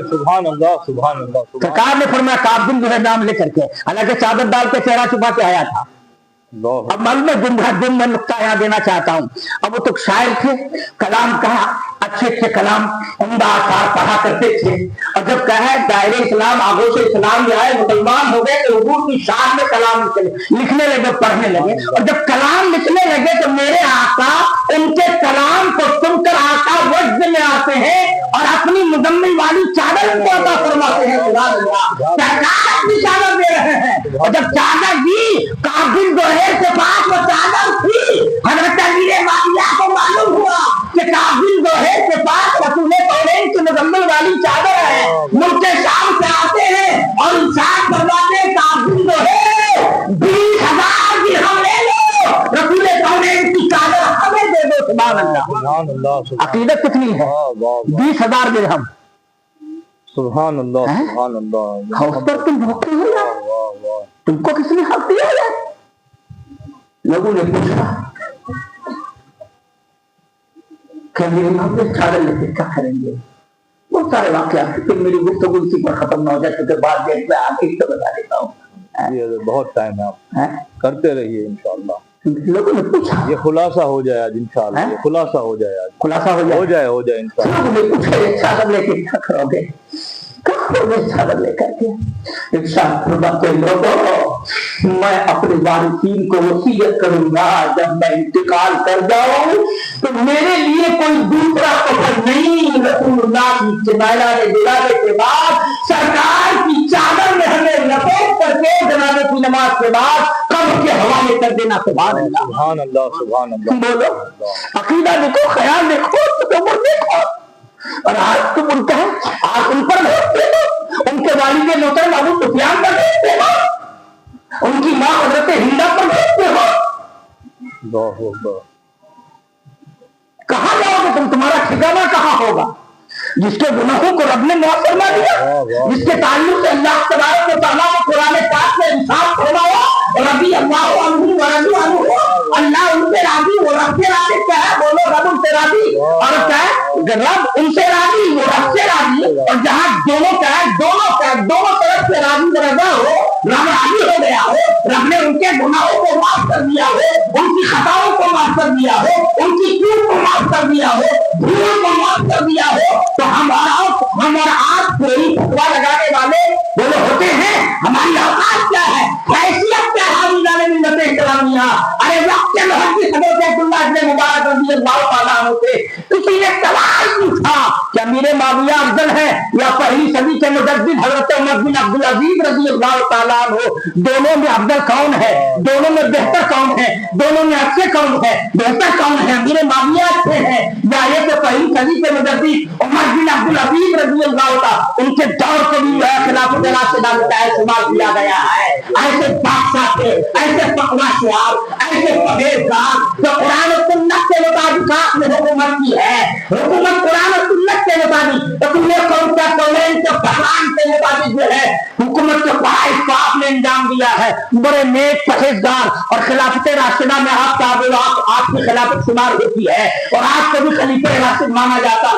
سبحان اللہ سبحان اللہ. سرکار نے فرمایا کافر جو ہے نام لے کر کے, حالانکہ چادر ڈال کے چہرہ چھپا کے آیا تھا. اب میں میں نقطہ یہاں دینا چاہتا ہوں. اب وہ تو شاعر تھے, کلام کہا, اچھے اچھے کلام عمدہ آثار پڑھا کرتے تھے, اور جب کہا دائرے اسلام آگوش اسلام میں آئے, مسلمان ہو گئے تو حضور کی شان میں کلام لکھنے لگے, پڑھنے لگے. اور جب کلام لکھنے لگے تو میرے آقا ان کے کلام کو سن کر آقا وجد میں آتے ہیں اور اپنی مزمل والی چادر کو عطا فرماتے ہیں. سرکار اپنی چادر دے رہے ہیں, اور جب چادر دی کافر جو ہے کے پاس وہ چادر تھی, حضرت امیر معاویہ کو معلوم ہوا کہ کافر جو ہے کے پاس رسول کونین کی مزمل والی چادر ہے. ملک شام سے آتے ہیں اور انسان فرماتے ہیں کافر جو ہے 20,000 درہم لے لو, رسول کونین کی چادر ہمیں دے دو. سبحان اللہ, عقیدت کتنی ہے, 20,000 درہم. سبحان اللہ سبحان اللہ. اس پر تم بھوکتے ہو یار, تم کو کس نے حق دیا ہے؟ لوگوں نے پوچھا کہ میرے محمد چادر لے کے کیا کریں گے. بہت سارے واقعات, پھر میری گفتگو اسی پر ختم نہ ہو جائے کیونکہ بعد دیر میں آگے تو بتا دیتا ہوں. بہت ٹائم ہے, آپ کرتے رہیے انشاءاللہ. لوگوں نے پوچھا, یہ خلاصہ ہو جائے آج انشاءاللہ, یہ خلاصہ ہو جائے آج, خلاصہ ہو جائے انشاءاللہ. لوگوں نے پوچھا یہ چادر لے کے کیا کرو گے, چادر لے کر کے ارشاد فرماتے لوگوں میں اپنے وارثین کو وصیت کروں گا جب میں انتقال کر جاؤں تو میرے لیے کوئی دوسرا قبر نہیں. رسول اللہ کی جنازہ کے دلانے کے بعد سرکار کی چادر میں ہمیں لپیٹ کر کے جنازے کی نماز کے بعد قبر کے حوالے کر دینا. سبحان اللہ سبحان اللہ سبحان اللہ. بولو, عقیدہ دیکھو, خیال دیکھو, تصور دیکھو. اور آج تم ان کا آج ان پر بھیجتے ہو, ان کے والد محترم ابو سفیان پر بھیجتے ہو, ان کی ماں حضرت ہندا پر بھیجتے ہو. کہاں جاؤ گے تم, تمہارا ٹھکانہ کہاں ہوگا؟ جس کے گناہوں کو رب نے معاف فرما دیا, جس کے تعلق سے اللہ تبارک و تعالیٰ نے قرآن پاک میں انصاف فرمایا, رضی اللہ عنہ ورضوا عنہ, اللہ ان سے راضی, وہ رب سے راضی. کیا ہے بولو, رب ان سے راضی, اور کیا ہے رب ان سے راضی, وہ رب سے راضی. اور جہاں دونوں کیا ہے, دونوں طرف سے راضی رضا ہو, رب راضی ہو گیا ہو, رب نے ان کے گناہوں کو معاف کر دیا ہو, ان کی خطاؤں کو معاف کر دیا ہو, ان کی چوک کو معاف کر دیا ہو, بھولوں کو معاف کر دیا ہو, تو ہمارا آپ کوئی فتوا لگانے والے بولے ہوتے ہیں ہماری اوقات کیا ہے, حیثیت کیا ہے حامیدان ملت اسلامیہ. ارے وقت کے محدث حضرت عبداللہ ابن مبارک رضی اللہ تعالیٰ عنہ سے کسی نے سوال پوچھا کہ امیر معاویہ افضل ہے یا پہلی صدی کے مجدد حضرت عمر بن عبدالعزیز رضی اللہ تعالیٰ عنہ, دونوں میں افضل کون ہے, دونوں میں بہتر کون ہے, دونوں میں اچھے کون ہے, بہتر کون ہے, امیر معاویہ اچھے ہیں یا یہ کہ پہلی صدی کے مجدد عمر بن عبدالعزیز رضی اللہ تعالیٰ, ان کے دور کو بھی خلافت راشدہ میں استعمال کیا گیا ہے. ایسے بادشاہ تھے, ایسے تقویٰ شعار, ایسے پرہیزگار, جو قرآن و سنت کے مطابق آپ نے حکومت کی ہے, حکومت قرآن و سنت کے مطابق, رسول قوم کا کونین کے فرمان کے مطابق جو ہے حکومت کے فرائض کو آپ نے انجام دیا ہے. بڑے نیک پرہیزگار, اور خلافت راشدہ میں آپ کا آپ کی خلافت شمار ہوتی ہے, اور آپ کو بھی خلیفہ راشد مانا جاتا ہے.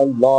اللہ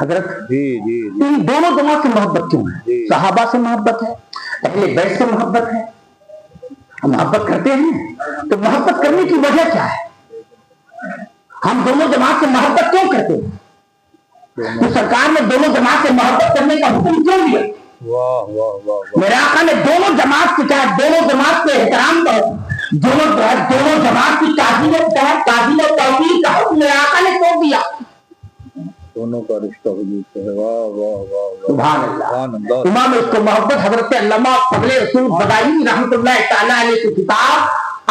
حضرت جی جی جی ان دونوں جماعت سے محبت کیوں ہے؟ جی۔ صحابہ سے محبت ہے، اہل بیت سے محبت ہے، ہم محبت کرتے ہیں، تو محبت کرنے کی وجہ کیا ہے؟ ہم دونوں جماعت سے محبت کیوں کرتے ہیں؟ تو سرکار نے دونوں جماعت سے محبت کرنے کا حکم کیوں دیا؟ واہ واہ واہ میرے آقا نے دونوں جماعت کی کیا دونوں جماعت کے احترام کرو، دونوں جماعت کی تعظیم و توقیر کا حکم میرے آقا نے کیوں دیا؟ دونوں کا رشتہ حضور سے ہے۔ واہ واہ واہ سبحان اللہ۔ امام اس کو محبت حضرت علامہ فضل رسول بدائی رحمۃ اللہ تعالی علیہ کی کتاب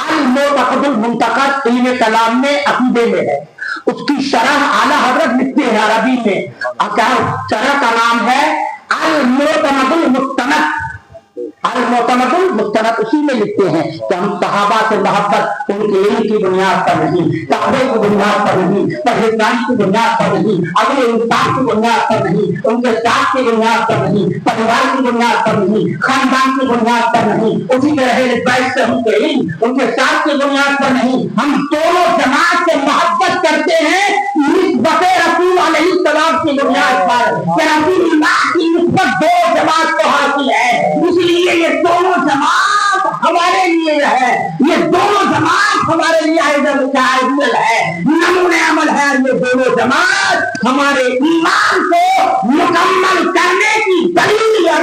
المعتقد المنتقد علم کلام میں عقیدے میں ہے، اس کی شرح اعلیٰ حضرت لکھتے ہیں عربی میں، شرح کا نام ہے المعتمد المستند۔ المعتمد المستند اسی میں لکھتے ہیں کہ ہم صحابہ سے محبت ان کے علم کی بنیاد پر نہیں، تقوی کی بنیاد پر نہیں، پرہیزگاری کی بنیاد پر نہیں، اگلے انصاف کی بنیاد پر نہیں، ان کے ساتھ کی بنیاد پر نہیں، پریوار کی بنیاد پر نہیں، خاندان کی بنیاد پر نہیں، اسی طرح بیت سے ان کے علم ان کے ساتھ کی بنیاد پر نہیں، ہم دونوں جماعت سے محبت کرتے ہیں نسبت رسول علیہ السلام کی بنیاد پر کہ رسول اللہ کی نسبت دو جماعت کو حاصل ہے، اس لیے یہ دونوں جماعت ہمارے لیے ہے، یہ دونوں جماعت ہمارے لیے آئیڈل ہے، نمونہ عمل ہے۔ یہ دونوں جماعت ہمارے ایمان کو مکمل کرنے کی دلیل ہے۔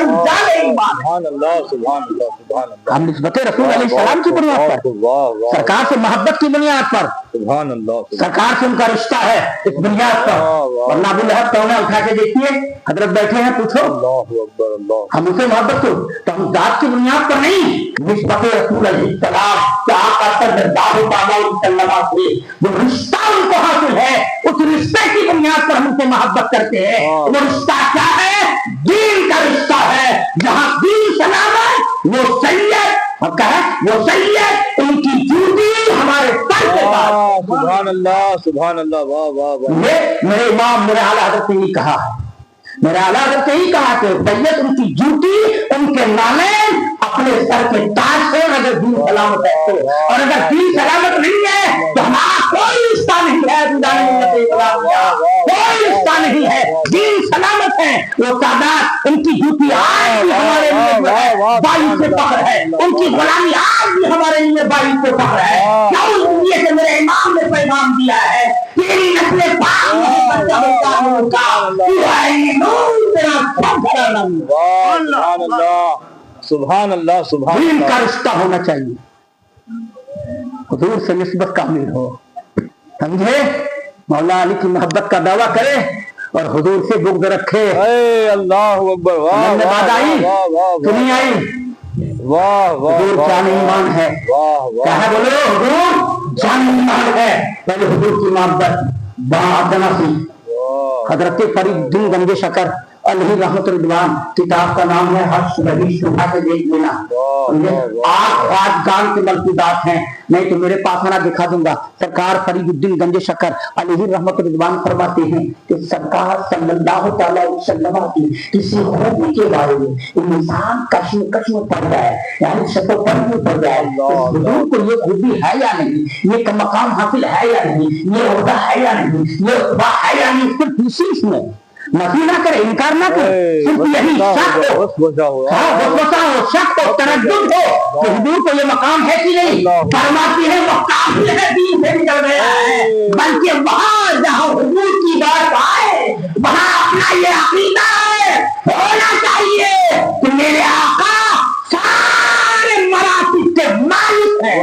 سبحان اللہ سبحان اللہ سبحان اللہ۔ ہم نسبت رسول علیہ السلام کی بنیاد پر، واہ واہ سرکار سے محبت کی بنیاد پر، سبحان اللہ سرکار سے ان کا رشتہ ہے اس بنیاد پر، ورنہ ابو لہب کون ہے؟ اٹھا کے دیکھیے، حضرت بیٹھے ہیں، پوچھو اللہ اکبر اللہ۔ ہم اسے محبت کو تو ہم ذات کی بنیاد پر نہیں، نسبت رسول علیہ السلام کیا آقا صلی اللہ علیہ وسلم سے جو رشتہ ان کو حاصل ہے، اس رشتے کی بنیاد پر ہم سے محبت کرتے ہیں۔ وہ رشتہ کیا ہے؟ دین کا رشتہ ہے، جہاں دین سلامت وہ سید وہ سید ان کی جوتی ہمارے سر کے پاس۔ سبحان اللہ سبحان اللہ واہ واہ واہ۔ میرے امام میرے اعلیٰ حضرت نے یہی کہا ہے، میرے اعلیٰ حضرت نے یہی کہا کہ سید ان کی جوتی ان کے نالین اپنے سر کے تاج سے، اگر دین سلامت ہے تو، اور اگر دین سلامت نہیں ہے تو ہمارا کوئی رشتہ نہیں ہے، کوئی رشتہ نہیں ہے۔ دین سلامت ہے، وہ تعداد ان کی جوتی آج بھی ہمارے لیے باعث فخر ہے، ان کی غلامی آج بھی ہمارے لیے باعث فخر ہے۔ کیوں؟ اس لیے کہ میرے امام نے پیغام دیا ہے، تیری نسل پاک نہیں بچہ ہوتا ان کا، تو ہے نور تیرا سب کرنا۔ سبحان اللہ سبحان اللہ سبحان دین کا اللہ۔ رشتہ ہونا چاہیے، حضور سے نسبت کامل ہو، سمجھے؟ مولا علی کی محبت کا دعویٰ کرے اور حضور سے بغض رکھے۔ اے اللہ اکبر واہ میں بات آئی تو نہیں آئی؟ واہ واہ حضور جان ایمان ہے، واہ کیا ہے بولو؟ حضور جان ایمان ہے۔ پہلے حضور کی محبت بادنا سی۔ حضرت فرید الدین گنج شکر علیہ رحمت رضوان، کتاب کا نام ہے حرش رہی شبہ سے دیکھ لینا، آج گان کے ملکودات ہیں، نہیں تو میرے پاس آنا دکھا دوں گا۔ سرکار فرید الدین گنج شکر علیہ رحمت رضوان فرماتے ہیں کہ سرکار صلی اللہ علیہ وسلم کی کسی خوبی کے بارے میں انسان کشمکش میں پڑ جائے، یعنی شک و پرد میں پڑ جائے، حضور کو یہ خوبی ہے یا نہیں، یہ مقام حاصل ہے یا نہیں، یہ عہدہ ہے یا نہیں، یہ رتبہ ہے یا نہیں، صرف اسی میں نفی نہ کرے، انکار نہ کرے، صرف یہی شک ہو، وسوسہ ہو، شک ہو، تردد ہو کہ حضور کو یہ مقام ہے کہ نہیں، فرماتی ہے وہ کافر ہے، دین سے نکل گیا ہے، بلکہ وہاں جہاں حضور کی بات آئے وہاں اپنا یہ عقیدہ ہے، ہونا چاہیے کہ میرے آقا سارے مراتب کے مالک ہیں،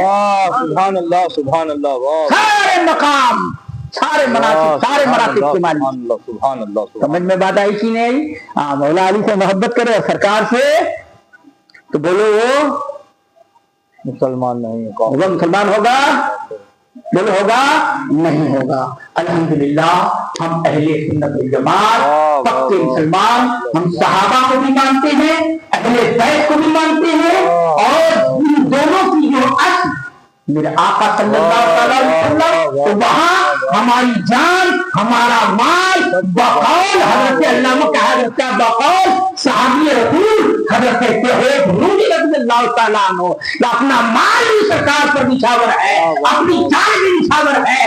سبحان اللہ سبحان اللہ واہ سارے مقام، سارے مراتب کے مالک۔ سبحان اللہ سمجھ میں بات آئی کہ نہیں؟ مولا علی سے محبت کرے اور سرکار سے تو بولو وہ مسلمان نہیں ہوگا، مسلمان ہوگا، بولو ہوگا نہیں ہوگا۔ الحمدللہ ہم اہل سنت والجماعت پکے مسلمان، ہم صحابہ کو بھی مانتے ہیں، اہل بیت کو بھی مانتے ہیں، اور ان دونوں کی جو اصل میرے آقا صلی اللہ علیہ وسلم، تو وہاں ہماری جان، ہمارا مال بقول حضرت علامہ کا حضرت بقول صحابی رسول حضرت سہیب رومی رضی اللہ تعالیٰ عنہ، اپنا مال بھی سرکار پر نچھاور ہے، اپنی جان بھی نچھاور ہے،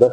10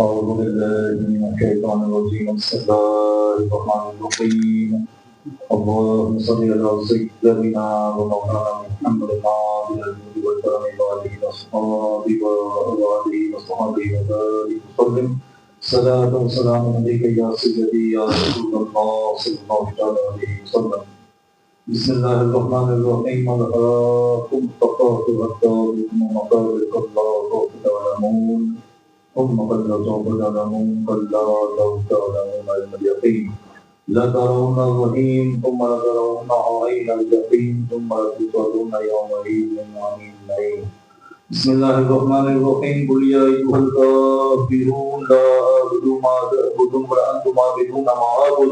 أعوذ بالله من الشيطان الرجيم بسم الله الرحمن الرحيم اللهم صل على سيدنا ومولانا محمد وعلى آله وصحبه وبارك وسلم صلاة وسلام عليك يا سيدي يا رسول الله صلى الله عليه وسلم بسم الله الرحمن الرحيم ألهاكم التكاثر حتى زرتم مقابر الله تعلمون ثم كلا سوف تعلمون كلا لو تعلمون علم اليقين لترون الرحيم ثم لترونه عين الجحيم ثم لتسألون يومئذ عن النعيم بسم الله الرحمن الرحيم قل يا أيها الكافرون لا أعبد ما تعبدون ولا أنتم عابدون ما أعبد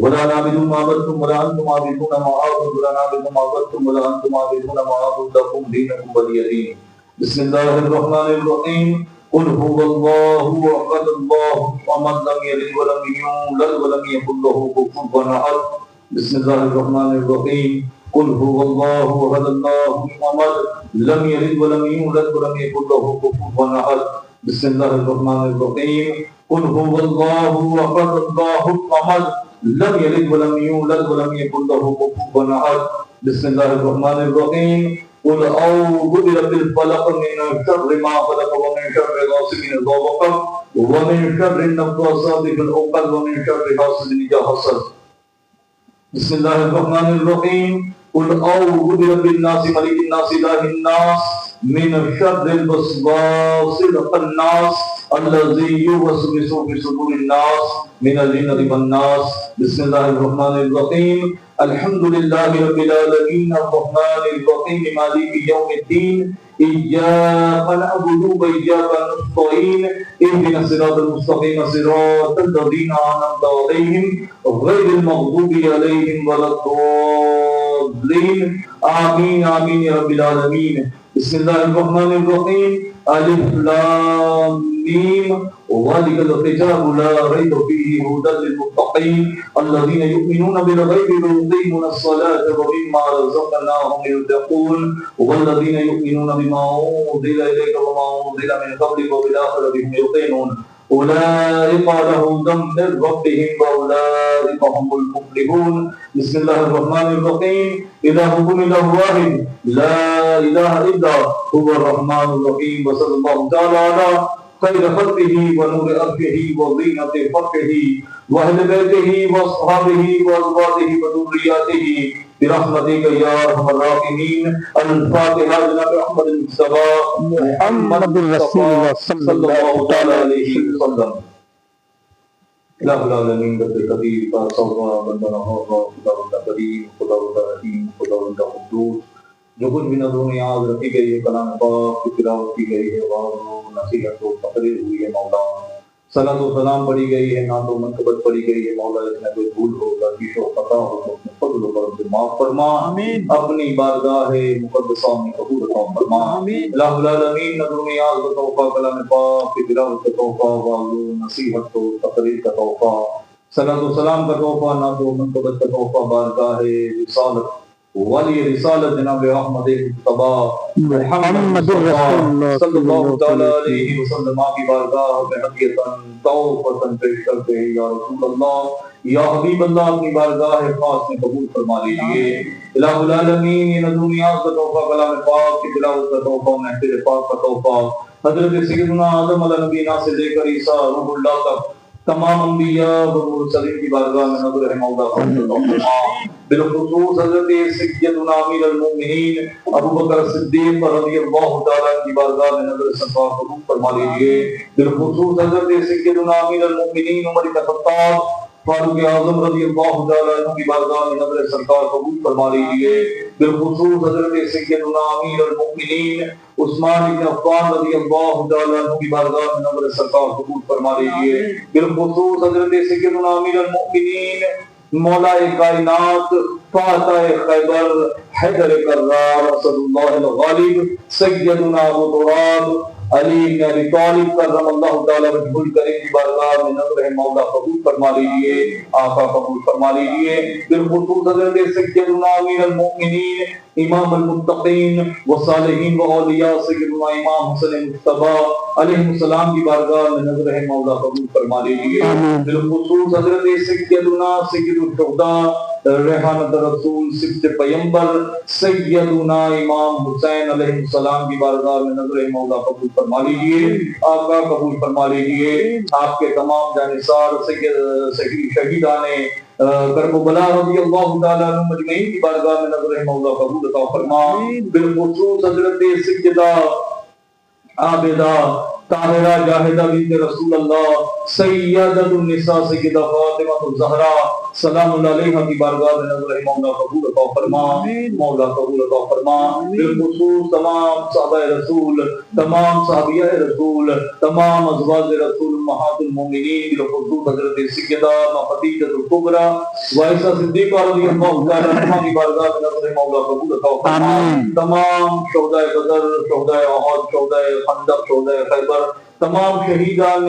ولا نعبد ما عبدتم ولا أنتم عابدون ما أعبد ولا نعبد ما عبدتم ولا أنتم عابدون ما أعبد لكم دينكم ولي دين بسم الله الرحمن الرحيم قل هو الله أحد الله الصمد لم يلد ولم يولد ولم يكن له كفوا أحد بسم الله الرحمن الرحيم قل هو الله أحد الله الصمد لم يلد ولم يولد ولم يكن له كفوا أحد بسم الله الرحمن الرحيم قل هو الله أحد الله الصمد لم يلد ولم يولد ولم يكن له كفوا أحد بسم الله الرحمن الرحيم قل أعوذ برب الفلق من شر ما خلق ومن شر غاسق إذا وقب ومن شر النفاثات في العقد ومن شر حاسد إذا حسد بسم الله الرحمن الرحيم قل أعوذ برب الناس ملك الناس إله الناس من شر الوسواس الخناس الذي يوسوس في صدور الناس من الجنة والناس بسم الله الرحمن الرحيم الحمد لله رب العالمين الرحمن الرحيم مالك يوم الدين إياك نعبد وإياك نستعين اهدنا الصراط المستقيم صراط الذين أنعمت عليهم غير المغضوب عليهم ولا الضالين آمين آمين يا رب العالمين بسم الله الرحمن الرحيم ألف لام ميم وذلك الكتاب لا ريب فيه هدى للمتقين الذين يؤمنون بالغيب ويقيمون الصلاة ومما رزقناهم ينفقون والذين يؤمنون بما أنزل إليك وما أنزل من قبلك وبالآخرة هم يوقنون أولئك على هدى من ربهم وأولئك هم المفلحون. بسم الله الرحمن الرحيم. إلهكم إله واحد لا إله إلا هو الرحمن الرحيم. وصلى الله تعالى على خير خلقه ونور أرشه وزينة فرقه وأهل بيته وأصحابه وأزواجه وذرياته برحمتك يا أرحم الراحمين. الفاتحة لنبي أحمد المصطفى محمد رسول الله صلى الله تعالى عليه وسلم. الہ العالمین رب قدیر کا صوبہ بندہ ہوگا خدا بندہ کریم خدا بندہ رحیم خدا بندہ قدوس جو کچھ بھی نظر و نیاز رکھی گئی ہے کلام پاک کی تلاوت کی گئی ہے واضح و نصیحت و تقریر ہوئی ہے مولا صلاۃ و سلام پڑھی گئی ہے نعت و منقبت پڑھی گئی ہے مولا اس میں کوئی بھول ہو غلطی ہو خطا ہو تو اپنے فضل و کرم سے معاف فرما اپنی بارگاہ مقدسہ میں قبول عطا فرما. الہ العالمین نظر و نیاز کا تحفہ کلام پاک کی تلاوت کا تحفہ واضح و نصیحت و تقریر کا تحفہ صلاۃ و سلام کا تحفہ نعت و منقبت کا تحفہ بارگاہ رسالت ولی رسالت جناب احمد مصطفی محمد صلی اللہ تعالی علیہ وسلم کی بارگاہ میں ہدیۃً توفۃً پیش کرتے ہیں یا رسول اللہ یا حبیب اللہ اپنی بارگاہ خاص میں قبول فرما لیجیے. الہ العالمین یہ نظر و نیاز کا تحفہ کلام پاک کی تلاوت کا تحفہ محفل پاک کا تحفہ حضرت سیدنا آدم علیہ نبینا سے لے کر عیسیٰ روح اللہ تک تمام انبیاء و مرسلین کی بارگاہ میں نظر ہے مولا بالخصوص حضرت سیدنا امیر المومنین ابو بکر صدیق رضی اللہ تعالیٰ کی بارگاہ میں نظر سرکار قبول فرما لیجیے. بالخصوص حضرت سیدنا امیر المومنین عمر بن خطاب فاروق اعظم رضی اللہ تعالیٰ عنہ کی بارگاہ میں نظر سرکار قبول فرما لیجیے. بالخصوص حضرت سیدنا امیر المومنین عثمان بن عفان رضی اللہ تعالیٰ عنہ کی بارگاہ میں نظر سرکار قبول فرما لیجیے. بالخصوص حضرت سیدنا امیر المومنین مولا کائنات فاتح خیبر حیدر کرار اسد اللہ الغالب سیدنا ابو تراب علی بن ابی طالب کرم اللہ تعالی وجہ الکریم کی بارگاہ میں نظر ہے مولا قبول فرما لیجیے آقا قبول فرما لیجیے. بالخصوص حضرت سیدنا امیر المؤمنین امام المتقین والصالحین واولیاء سیدنا امام حسن مصطفی علیہ السلام کی بارگاہ میں نظر ہے مولا قبول فرما لیجیے. بالخصوص حضرت سیدنا سید الشہداء ریحانت رسول سبت پیمبر سیدنا امام حسین علیہ السلام کی بارگاہ میں نظر مولا قبول فرما لیجیے آقا قبول فرما لیجیے. آپ کے تمام جانثار شہیدان کربلا رضی اللہ تعالیٰ عنہ مجمعین کی بارگاہ میں نظر مولا قبول عطا فرما. بالخصوص حضرت سیدہ عابدہ طاہرہ جاہدہ بنت رسول اللہ سیدۃ النساء سیدہ فاطمہ الزہرا سلام اللہ علیہا کی بارگاہ میں نظر مولا قبول عطا فرما مولا قبول عطا فرما. بالخصوص تمام صحابہ رسول تمام صحابیہ رسول تمام ازواج رسول امہات المومنین بالخصوص حضرت سیدہ خدیجہ الکبریٰ وعائشہ صدیقہ رضی اللہ تعالیٰ عنہا کی بارگاہ میں نظر مولا قبول عطا فرما. تمام شہداء بدر شہداء احد شہداء خندق شہداء خیبر تمام شہیدان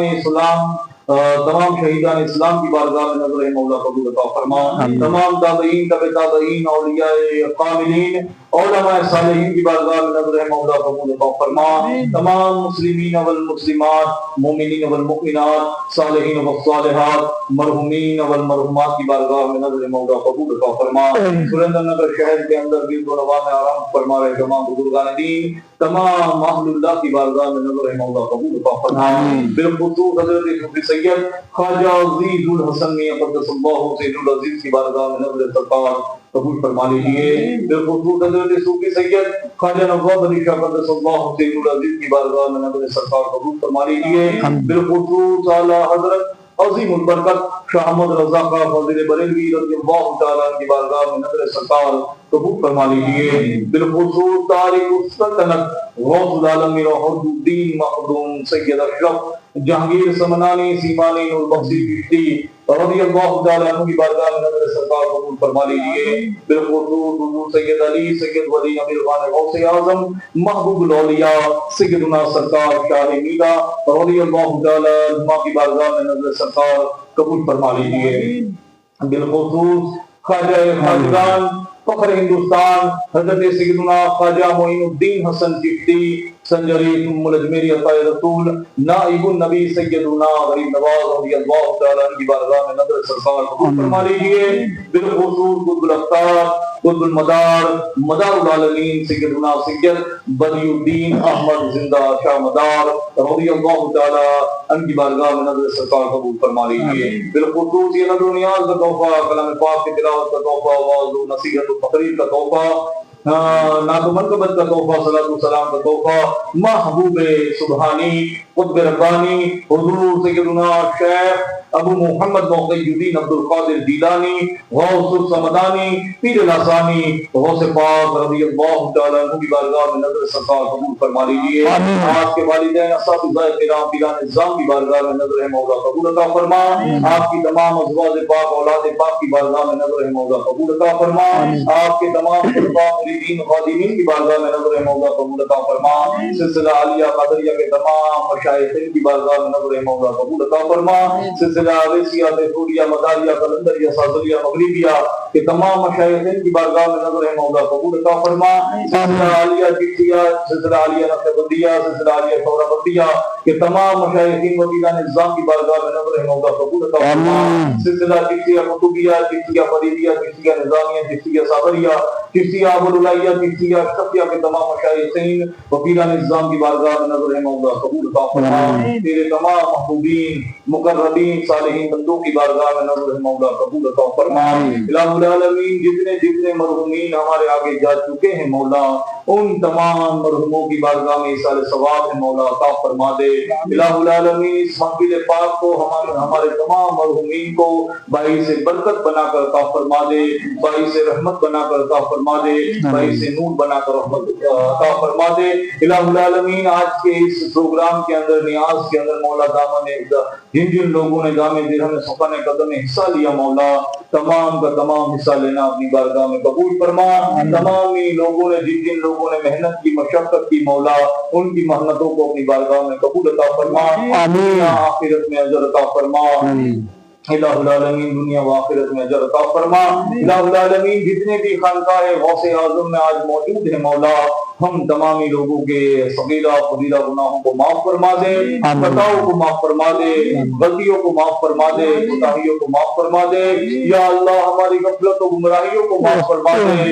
اسلام کی بارگاہ میں نظر مولا قبول عطا فرما. تمام تابعین تبع تابعین اولیاء کاملین علماء صالحین کی بارگاہ میں نظر مولا قبول عطا فرما. تمام مسلمین والمسلمات مومنین والمؤمنات صالحین والصالحات مرحومین والمرحومات کی بارگاہ میں نظر مولا قبول عطا فرما. سریندر نگر شہر کے اندر گرد و نواح میں آرام فرما رہے تمام بزرگان دین تمام اہل اللہ کی بارگاہ میں نظر مولا قبول عطا فرما. بالخصوص حضرت صوفی سید خواجہ عزیز الحسن میاں قدس اللہ سید العزیز کی بارگاہ میں نظر سرکار قبول فرما لیجیے. بالخصوص حضرت صوفی سید خواجہ نواب علی شاہ قدس اللہ سید العزیز کی بارگاہ میں نظر سرکار قبول فرما لیجیے. بالخصوص اعلیٰ حضرت عظیم البرکت شاہ احمد رضا خان فاضل بریلوی رضی اللہ تعالیٰ عنہ کی بارگاہ میں نظر سرکار قبول فرما لیجیے. بالخصوص تاریخ السلطنت غوث العالم روح الدین مخدوم سید اشرف جہانگیر سمنانی سیمانی نور بخشی چشتی رضی اللہ تعالیٰ عنہ کی بارگاہ میں نظر سرکار قبول فرما لیجیے۔ بالخصوص حضور سید علی سید ولی امیر خان غوث اعظم محبوب الاولیاء سیدنا سرکار شاہ میرا رضی اللہ تعالیٰ عنہ کی بارگاہ میں نظر سرکار قبول فرما لیجیے۔ بالخصوص خواجہ خواجگان فخر ہندوستان حضرت سیدنا خواجہ معین الدین حسن چشتی سنجری ملجمیری عطائے رسول نائب النبی سیدنا غریب نواز رضی اللہ تعالیٰ عنہ کی بارگاہ میں نظر سرکار قبول فرما لیجیے۔ بالخصوص قطب الافطار قطب المدار مدار العالمین سیدنا سید بدی الدین احمد زندہ شاہ مدار رضی اللہ تعالیٰ عنہ کی بارگاہ میں نظر سرکار قبول فرما لیجیے۔ بالخصوص یہ نظر و نیاز کا تحفہ، کلام پاک کی تلاوت کا تحفہ، واعظ و نصیحت و تقریر کا تحفہ، نعت و منقبت کا تحفہ، صلاۃ و سلام کا تحفہ، محبوب سبحانی قطب ربانی حضور سیدنا شیخ ابو محمد موقع الدین عبد القادر جیلانی غوث الصمدانی پیر الحسانی غوث پاک رضی اللہ تعالیٰ عنہ کی بارگاہ میں نظر سرکار قبول فرما لیجیے۔ آپ کے والدین اساتذہ کرام پیران نظام کی بارگاہ میں نظر مولا قبول عطا فرما۔ آپ کی تمام ازواج پاک اولاد پاک کی بارگاہ میں نظر مولا قبول عطا فرما۔ آپ کے تمام طلباء مریدین خادمین کی بارگاہ میں نظر مولا قبول عطا فرما۔ سلسلہ عالیہ قادریہ کے تمام مشائخین کی بارگاہ میں نظر مولا قبول عطا فرما۔ سلسلہ عویسیہ بیتوریہ مداریہ قلندریہ سازلیہ مغربیہ کے تمام مشائخین کی بارگاہ میں نظر مولا قبول عطا فرما۔ سلسلہ عالیہ چشتیہ سلسلہ عالیہ نقشبندیہ سلسلہ عالیہ سہرابندیہ کے تمام مشائخین و پیران نظام کی بارگاہ میں نظر مولا قبول عطا فرما۔ سلسلہ چشتیہ قطبیہ چشتیہ فریدیہ چشتیہ نظامیہ چشتیہ صابریہ چشتیہ ابوالعلیہ چشتیہ اشرفیہ کے تمام مشائخین و پیران نظام کی بارگاہ میں نظر مولا قبول عطا فرما۔ تیرے تمام محبوبین مقربین صالحین بندوں کی بارگاہ میں نظر مولا قبول عطا فرما۔ الہ العالمین جتنے مرحومین ہمارے آگے جا چکے ہیں مولا ان تمام مرحوموں کی بارگاہ میں ایصال ثواب ہے مولا عطا فرما دے۔ الہ العالمین اس محفل پاک کو ہمارے تمام مرحومین کو باعث برکت بنا کر عطا فرما دے، باعث رحمت بنا کر عطا فرما دے، باعث نور بنا کر رحمت عطا فرما دے۔ الہ العالمین آج کے اس پروگرام کے اندر نیاز کے اندر مولا دامن جن لوگوں نے دامِ درہم سخن قدم میں حصہ لیا مولا تمام کا تمام حصہ لینا اپنی بارگاہ میں قبول فرما۔ تمام لوگوں نے جن لوگوں نے محنت کی مشقت کی مولا ان کی محنتوں کو اپنی بارگاہ میں قبول عطا فرما۔ آخرت میں اجر عطا فرما۔ الہ العالمین دنیا و آخرت میں اجر عطا فرما۔ الہ العالمین جتنے بھی خانقاہ غوث اعظم میں آج موجود ہیں مولا ہم تمامی لوگوں کے صغیرہ فضیلہ گناہوں کو معاف فرما دے، خطاؤں کو معاف فرما دے، غلطیوں کو معاف فرما دے، کوتاہیوں کو معاف فرما دے۔ یا اللہ ہماری غفلت و گمراہیوں کو معاف فرما دے۔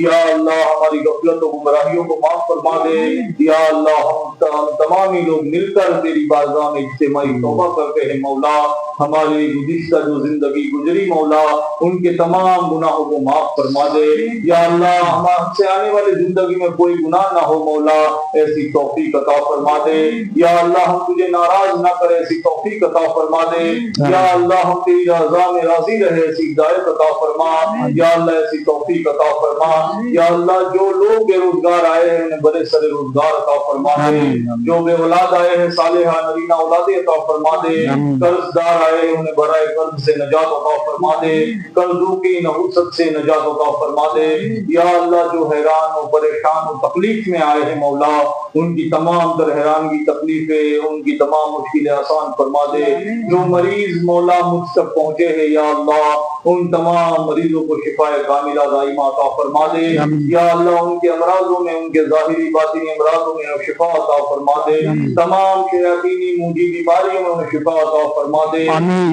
یا اللہ ہماری غفلت و گمراہیوں کو معاف فرما دے۔ یا اللہ ہم تمامی لوگ مل کر تیری بارگاہ میں اجتماعی توبہ کرتے ہیں مولا ہماری گزشتہ جو زندگی گزری مولا ان کے تمام گناہوں کو معاف فرما دے۔ یا اللہ ہم سے آنے والی زندگی میں کوئی گناہ نہ ہو مولا ایسی توفیق عطا فرما دے۔ یا اللہ ہم تجھے ناراض نہ کرے ایسی توفیق عطا فرما دے۔ یا اللہ ہم تیری رضا میں راضی رہے ایسی ہدایت عطا فرما۔ یا اللہ ایسی توفیق عطا فرما۔ یا اللہ جو لوگ بے روزگار آئے ہیں انہیں بڑے سر روزگار عطا فرما دے۔ جو بے اولاد آئے ہیں صالحہ نرینہ اولاد عطا فرما دے۔ قرض دار آئے ہیں انہیں برائے قرض سے نجات عطا فرما دے۔ قرضوں کی نحوست سے نجات عطا فرما دے۔ یا اللہ جو حیران و پریشان و تکلیف میں آئے ہیں مولا ان کی تمام تر حیرانگی تکلیفیں ان کی تمام مشکلیں آسان فرما دے۔ جو مریض مولا مجھ تک پہنچے ہیں یا اللہ ان تمام مریضوں کو شفا کاملہ دائمہ عطا فرما دے۔ یا اللہ ان کے امراضوں میں ان کے ظاہری باطنی امراضوں میں شفا عطا فرما دے۔ تمام شیاطینی موجی بیماریوں میں انہیں شفا عطا فرما دے۔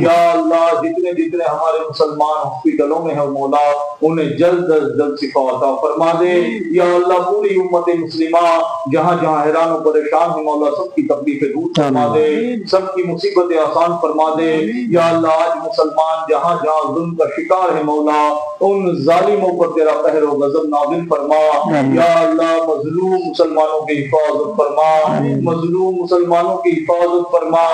یا اللہ جتنے ہمارے مسلمان ہاسپٹلوں میں ہیں مولا انہیں جلد از جلد شفا عطا فرما دے۔ یا اللہ پوری امت مسلمہ جہاں جہاں حیران و پریشان ہیں مولا سب کی تکلیفیں دور فرما دے، سب کی مصیبتیں آسان فرما دے۔ یا اللہ آج مسلمان جہاں جہاں ظلم کا شکار ہے مولا ان ظالموں پر تیرا قہر و غضب نازل فرما۔ یا اللہ مظلوم مسلمانوں کی حفاظت فرما، مظلوم مسلمانوں کی حفاظت فرما،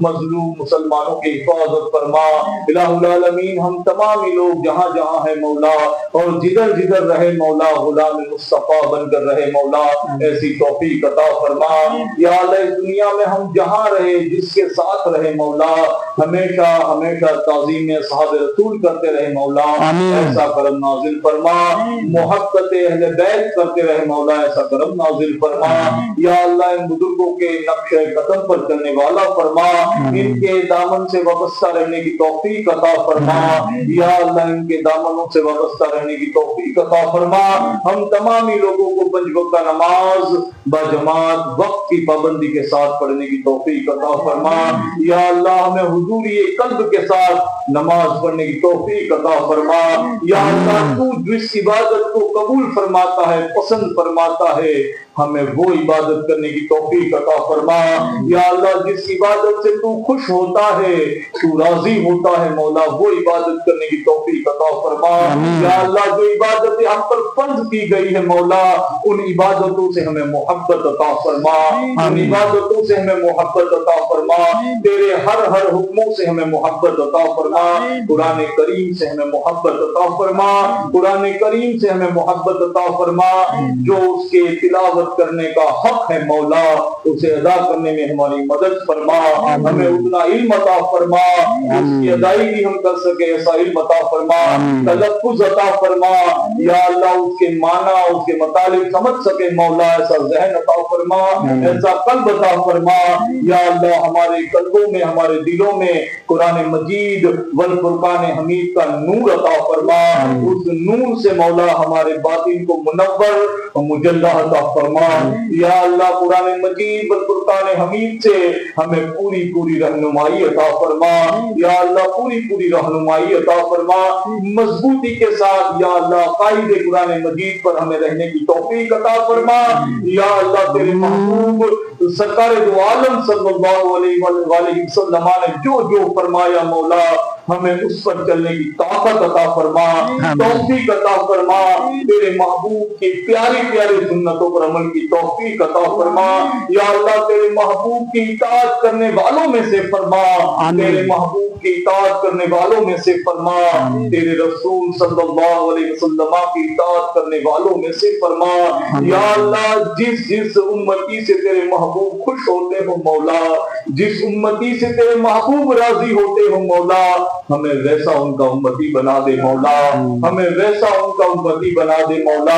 مظلوم مسلمانوں کی حفاظت فرما۔ الہ العالمین ہم تمامی لوگ جہاں جہاں ہیں مولا اور جدھر جدھر رہے مولا غلام مصطفیٰ بن کر رہے مولا ایسی توفیق عطا فرما یا اللہ اس دنیا میں ہم جہاں رہے جس کے ساتھ رہے مولا ہمیشہ ہمیشہ تعظیم اصحاب رسول کرتے رہے مولا ایسا کرم نازل فرما محبت اہل بیت کرتے رہے مولا ایسا کرم نازل فرما یا اللہ ان بزرگوں کے نقش قدم پر چلنے والا فرما ان کے دامن سے وابستہ رہنے کی توفیق عطا فرما یا اللہ ان کے دامنوں سے وابستہ رہنے کی توفیق عطا فرما ہم تمامی لوگوں کو پنج وقت نماز باجماعت وقت کی پابندی کے ساتھ پڑھنے کی توفیق عطا فرما یا اللہ ہمیں حضوری قلب کے ساتھ نماز پڑھنے کی توفیق عطا فرما یا اللہ تو جس عبادت کو قبول فرماتا ہے پسند فرماتا ہے ہمیں وہ عبادت کرنے کی توفیق عطا فرما یا اللہ جس عبادت سے تو خوش ہوتا ہے تو راضی ہوتا ہے مولا وہ عبادت کرنے کی توفیق عطا فرما یا اللہ جو عبادتیں ہم پر فرض کی گئی ہے مولا ان عبادتوں سے ہمیں محبت عطا فرما ان عبادتوں سے ہمیں محبت عطا فرما تیرے ہر حکموں سے ہمیں محبت عطا فرما قرآن کریم سے ہمیں محبت عطا فرما قرآن کریم سے ہمیں محبت عطا فرما جو اس کے تلاوت کرنے کا حق ہے مولا اسے ادا کرنے میں ہماری مدد فرما ہمیں اتنا علم عطا فرما اس کی ادائیگی ہم کر سکے ایسا علم عطا فرما تلفظ عطا فرما یا اللہ اس کے معنی اس کے مطالب سمجھ سکے مولا ایسا ذہن عطا فرما ایسا قلب عطا فرما یا اللہ ہمارے قلبوں میں ہمارے دلوں میں قرآن مجید والفرقان حمید کا نور عطا فرما اس نور سے مولا ہمارے باطن کو منور و مجلہ عطا فرما یا اللہ قرآن مجید والفرقان حمید سے ہمیں پوری رہنمائی عطا فرما یا اللہ پوری رہنمائی عطا فرما مضبوطی کے ساتھ یا اللہ قائد قرآن مجید پر ہمیں رہنے کی توفیق عطا فرما یا اللہ تیرے محبوب سرکار دو عالم صلی اللہ علیہ وسلم نے جو فرمایا مولا ہمیں اس پر چلنے کی طاقت عطا فرما توفیق عطا فرما تیرے محبوب کی پیاری سنتوں پر عمل کی توفیق عطا فرما یا اللہ تیرے محبوب کی اطاعت کرنے والوں میں سے فرما تیرے محبوب کی اطاعت کرنے والوں میں سے فرما تیرے رسول صلی اللہ علیہ وسلم کی اطاعت کرنے والوں میں سے فرما یا اللہ جس امتی سے تیرے محبوب خوش ہوتے ہو مولا جس امتی سے تیرے محبوب راضی ہوتے ہو مولا ہمیں ویسا ان کا امتی بنا دے مولا ہمیں ویسا ان کا امتی بنا دے مولا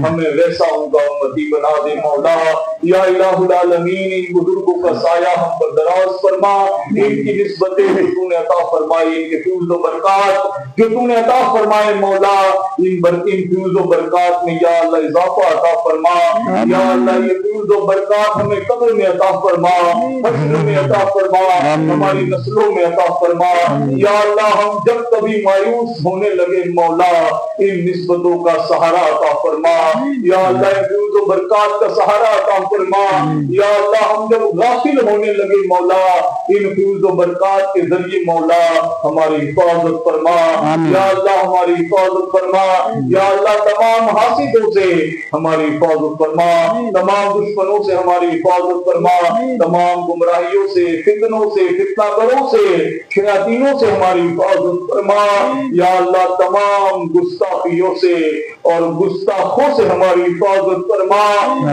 ہمیں ویسا ان کا امتی بنا دے مولا یا الہ العالمین ان بزرگوں کا سایہ ہم پر دراز فرما ان کی نسبتیں جو تو نے عطا فرمائی ان کے فیوز و برکات جو تو نے عطا فرمائے مولا ان فیوز و برکات میں یا اللہ اضافہ عطا فرما یا اللہ یہ فیوز و برکات ہمیں قبر میں عطا فرما حشر میں عطا فرما ہماری نسلوں میں عطا فرما یا اللہ ہم جب کبھی مایوس ہونے لگے مولا ان نسبتوں کا سہارا عطا فرما یا اللہ فیوز و برکات کا سہارا عطا فرما یا اللہ ہم جب غافل ہونے لگے مولا ان فیوز و برکات کے ذریعے مولا ہماری حفاظت فرما یا اللہ ہماری حفاظت فرما یا اللہ تمام حاسدوں سے ہماری حفاظت فرما تمام دشمنوں سے ہماری حفاظت فرما تمام گمراہیوں سے فتنوں سے فتنہ گروں سے شیاطینوں سے ہماری حفاظت فرما یا اللہ تمام گستاخیوں سے اور گستاخوں سے ہماری حفاظت فرما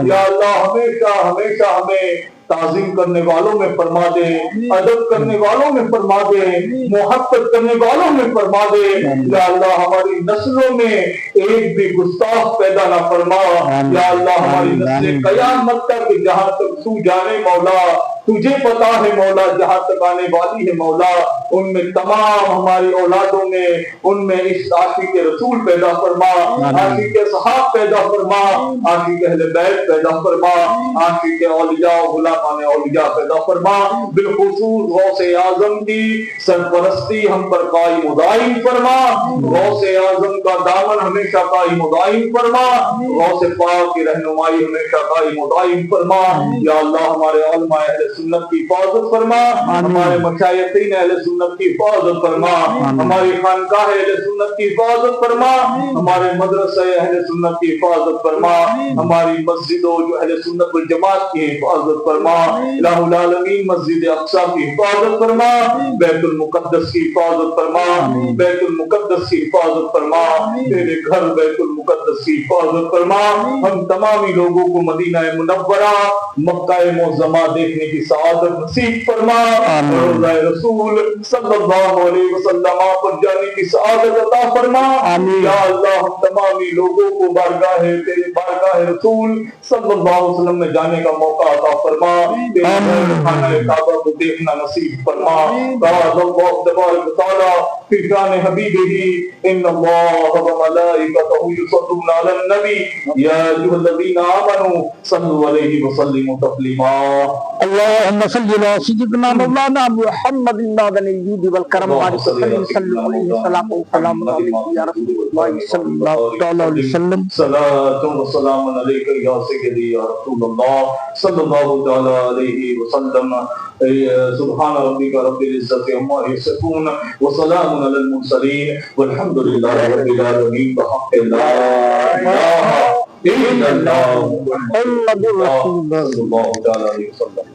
یا اللہ ہمیشہ ہمیں تعظیم کرنے والوں میں فرما دے ادب کرنے والوں میں فرما دے محبت کرنے والوں میں فرما دے یا اللہ ہماری نسلوں میں ایک بھی گستاخ پیدا نہ فرما یا اللہ ہماری نسلیں قیامت تک جہاں تک تو جانے مولا تجھے پتا ہے مولا جہاں تک آنے والی ہے مولا ان میں تمام ہماری اولادوں میں ان میں اس عاشق رسول پیدا فرما عاشق صحاب پیدا فرما عاشق اہل بیت پیدا فرما عاشق اولیاء و غلامان اولیاء پیدا فرما بالخصوص غوث اعظم کی سرپرستی ہم پر قائم و دائم فرما غوث اعظم کا دامن ہمیشہ قائم و دائم فرما غوث پاک کی رہنمائی ہمیشہ قائم و دائم فرما یا اللہ ہمارے علماء اہل سنت کی حفاظت فرما، ہمارے مشائخین اہل سنت کی حفاظت فرما، ہماری خانقاہ اہل سنت کی حفاظت فرما، ہمارے مدرسہ اہل سنت کی حفاظت فرما، ہماری مسجدوں جو اہل سنت والجماعت کی حفاظت فرما، الہ العالمین مسجد اقصی کی حفاظت فرما، بیت المقدس کی حفاظت فرما، بیت المقدس کی حفاظت فرما، تیرے گھر بیت المقدس کی حفاظت فرما، ہم تمامی لوگوں کو مدینہ منورہ مکہ معظمہ دیکھنے کی سعادت نصیب فرما، روضہ رسول صلی اللہ علیہ وسلم پر جانے کی سعادت عطا فرما، یا اللہ ہم تمامی لوگوں کو تیرے بارگاہ رسول صلی اللہ علیہ وسلم میں جانے کا موقع عطا فرما، تیرے خانہ کعبہ کو دیکھنا نصیب فرما، قال اللہ تبارک و تعالی فی شان حبیبہ ان اللہ وملائکتہ یصلون علی النبی یا ایھا الذین آمنوا صلوا علیہ وسلموا تسلیما۔ اللهم صل على سيدنا مولانا محمد النبي والكرم عليه صلى الله عليه وسلم يا رسول الله صلى الله عليه وسلم صلاة وسلام عليك يا سيدي يا رسول الله صلى الله تعالى عليه وسلم۔ سبحان ربك رب العزة عما يصفون وسلام على المرسلين والحمد لله رب العالمين بحق لا إله إلا الله محمد رسول الله صلى الله عليه وسلم۔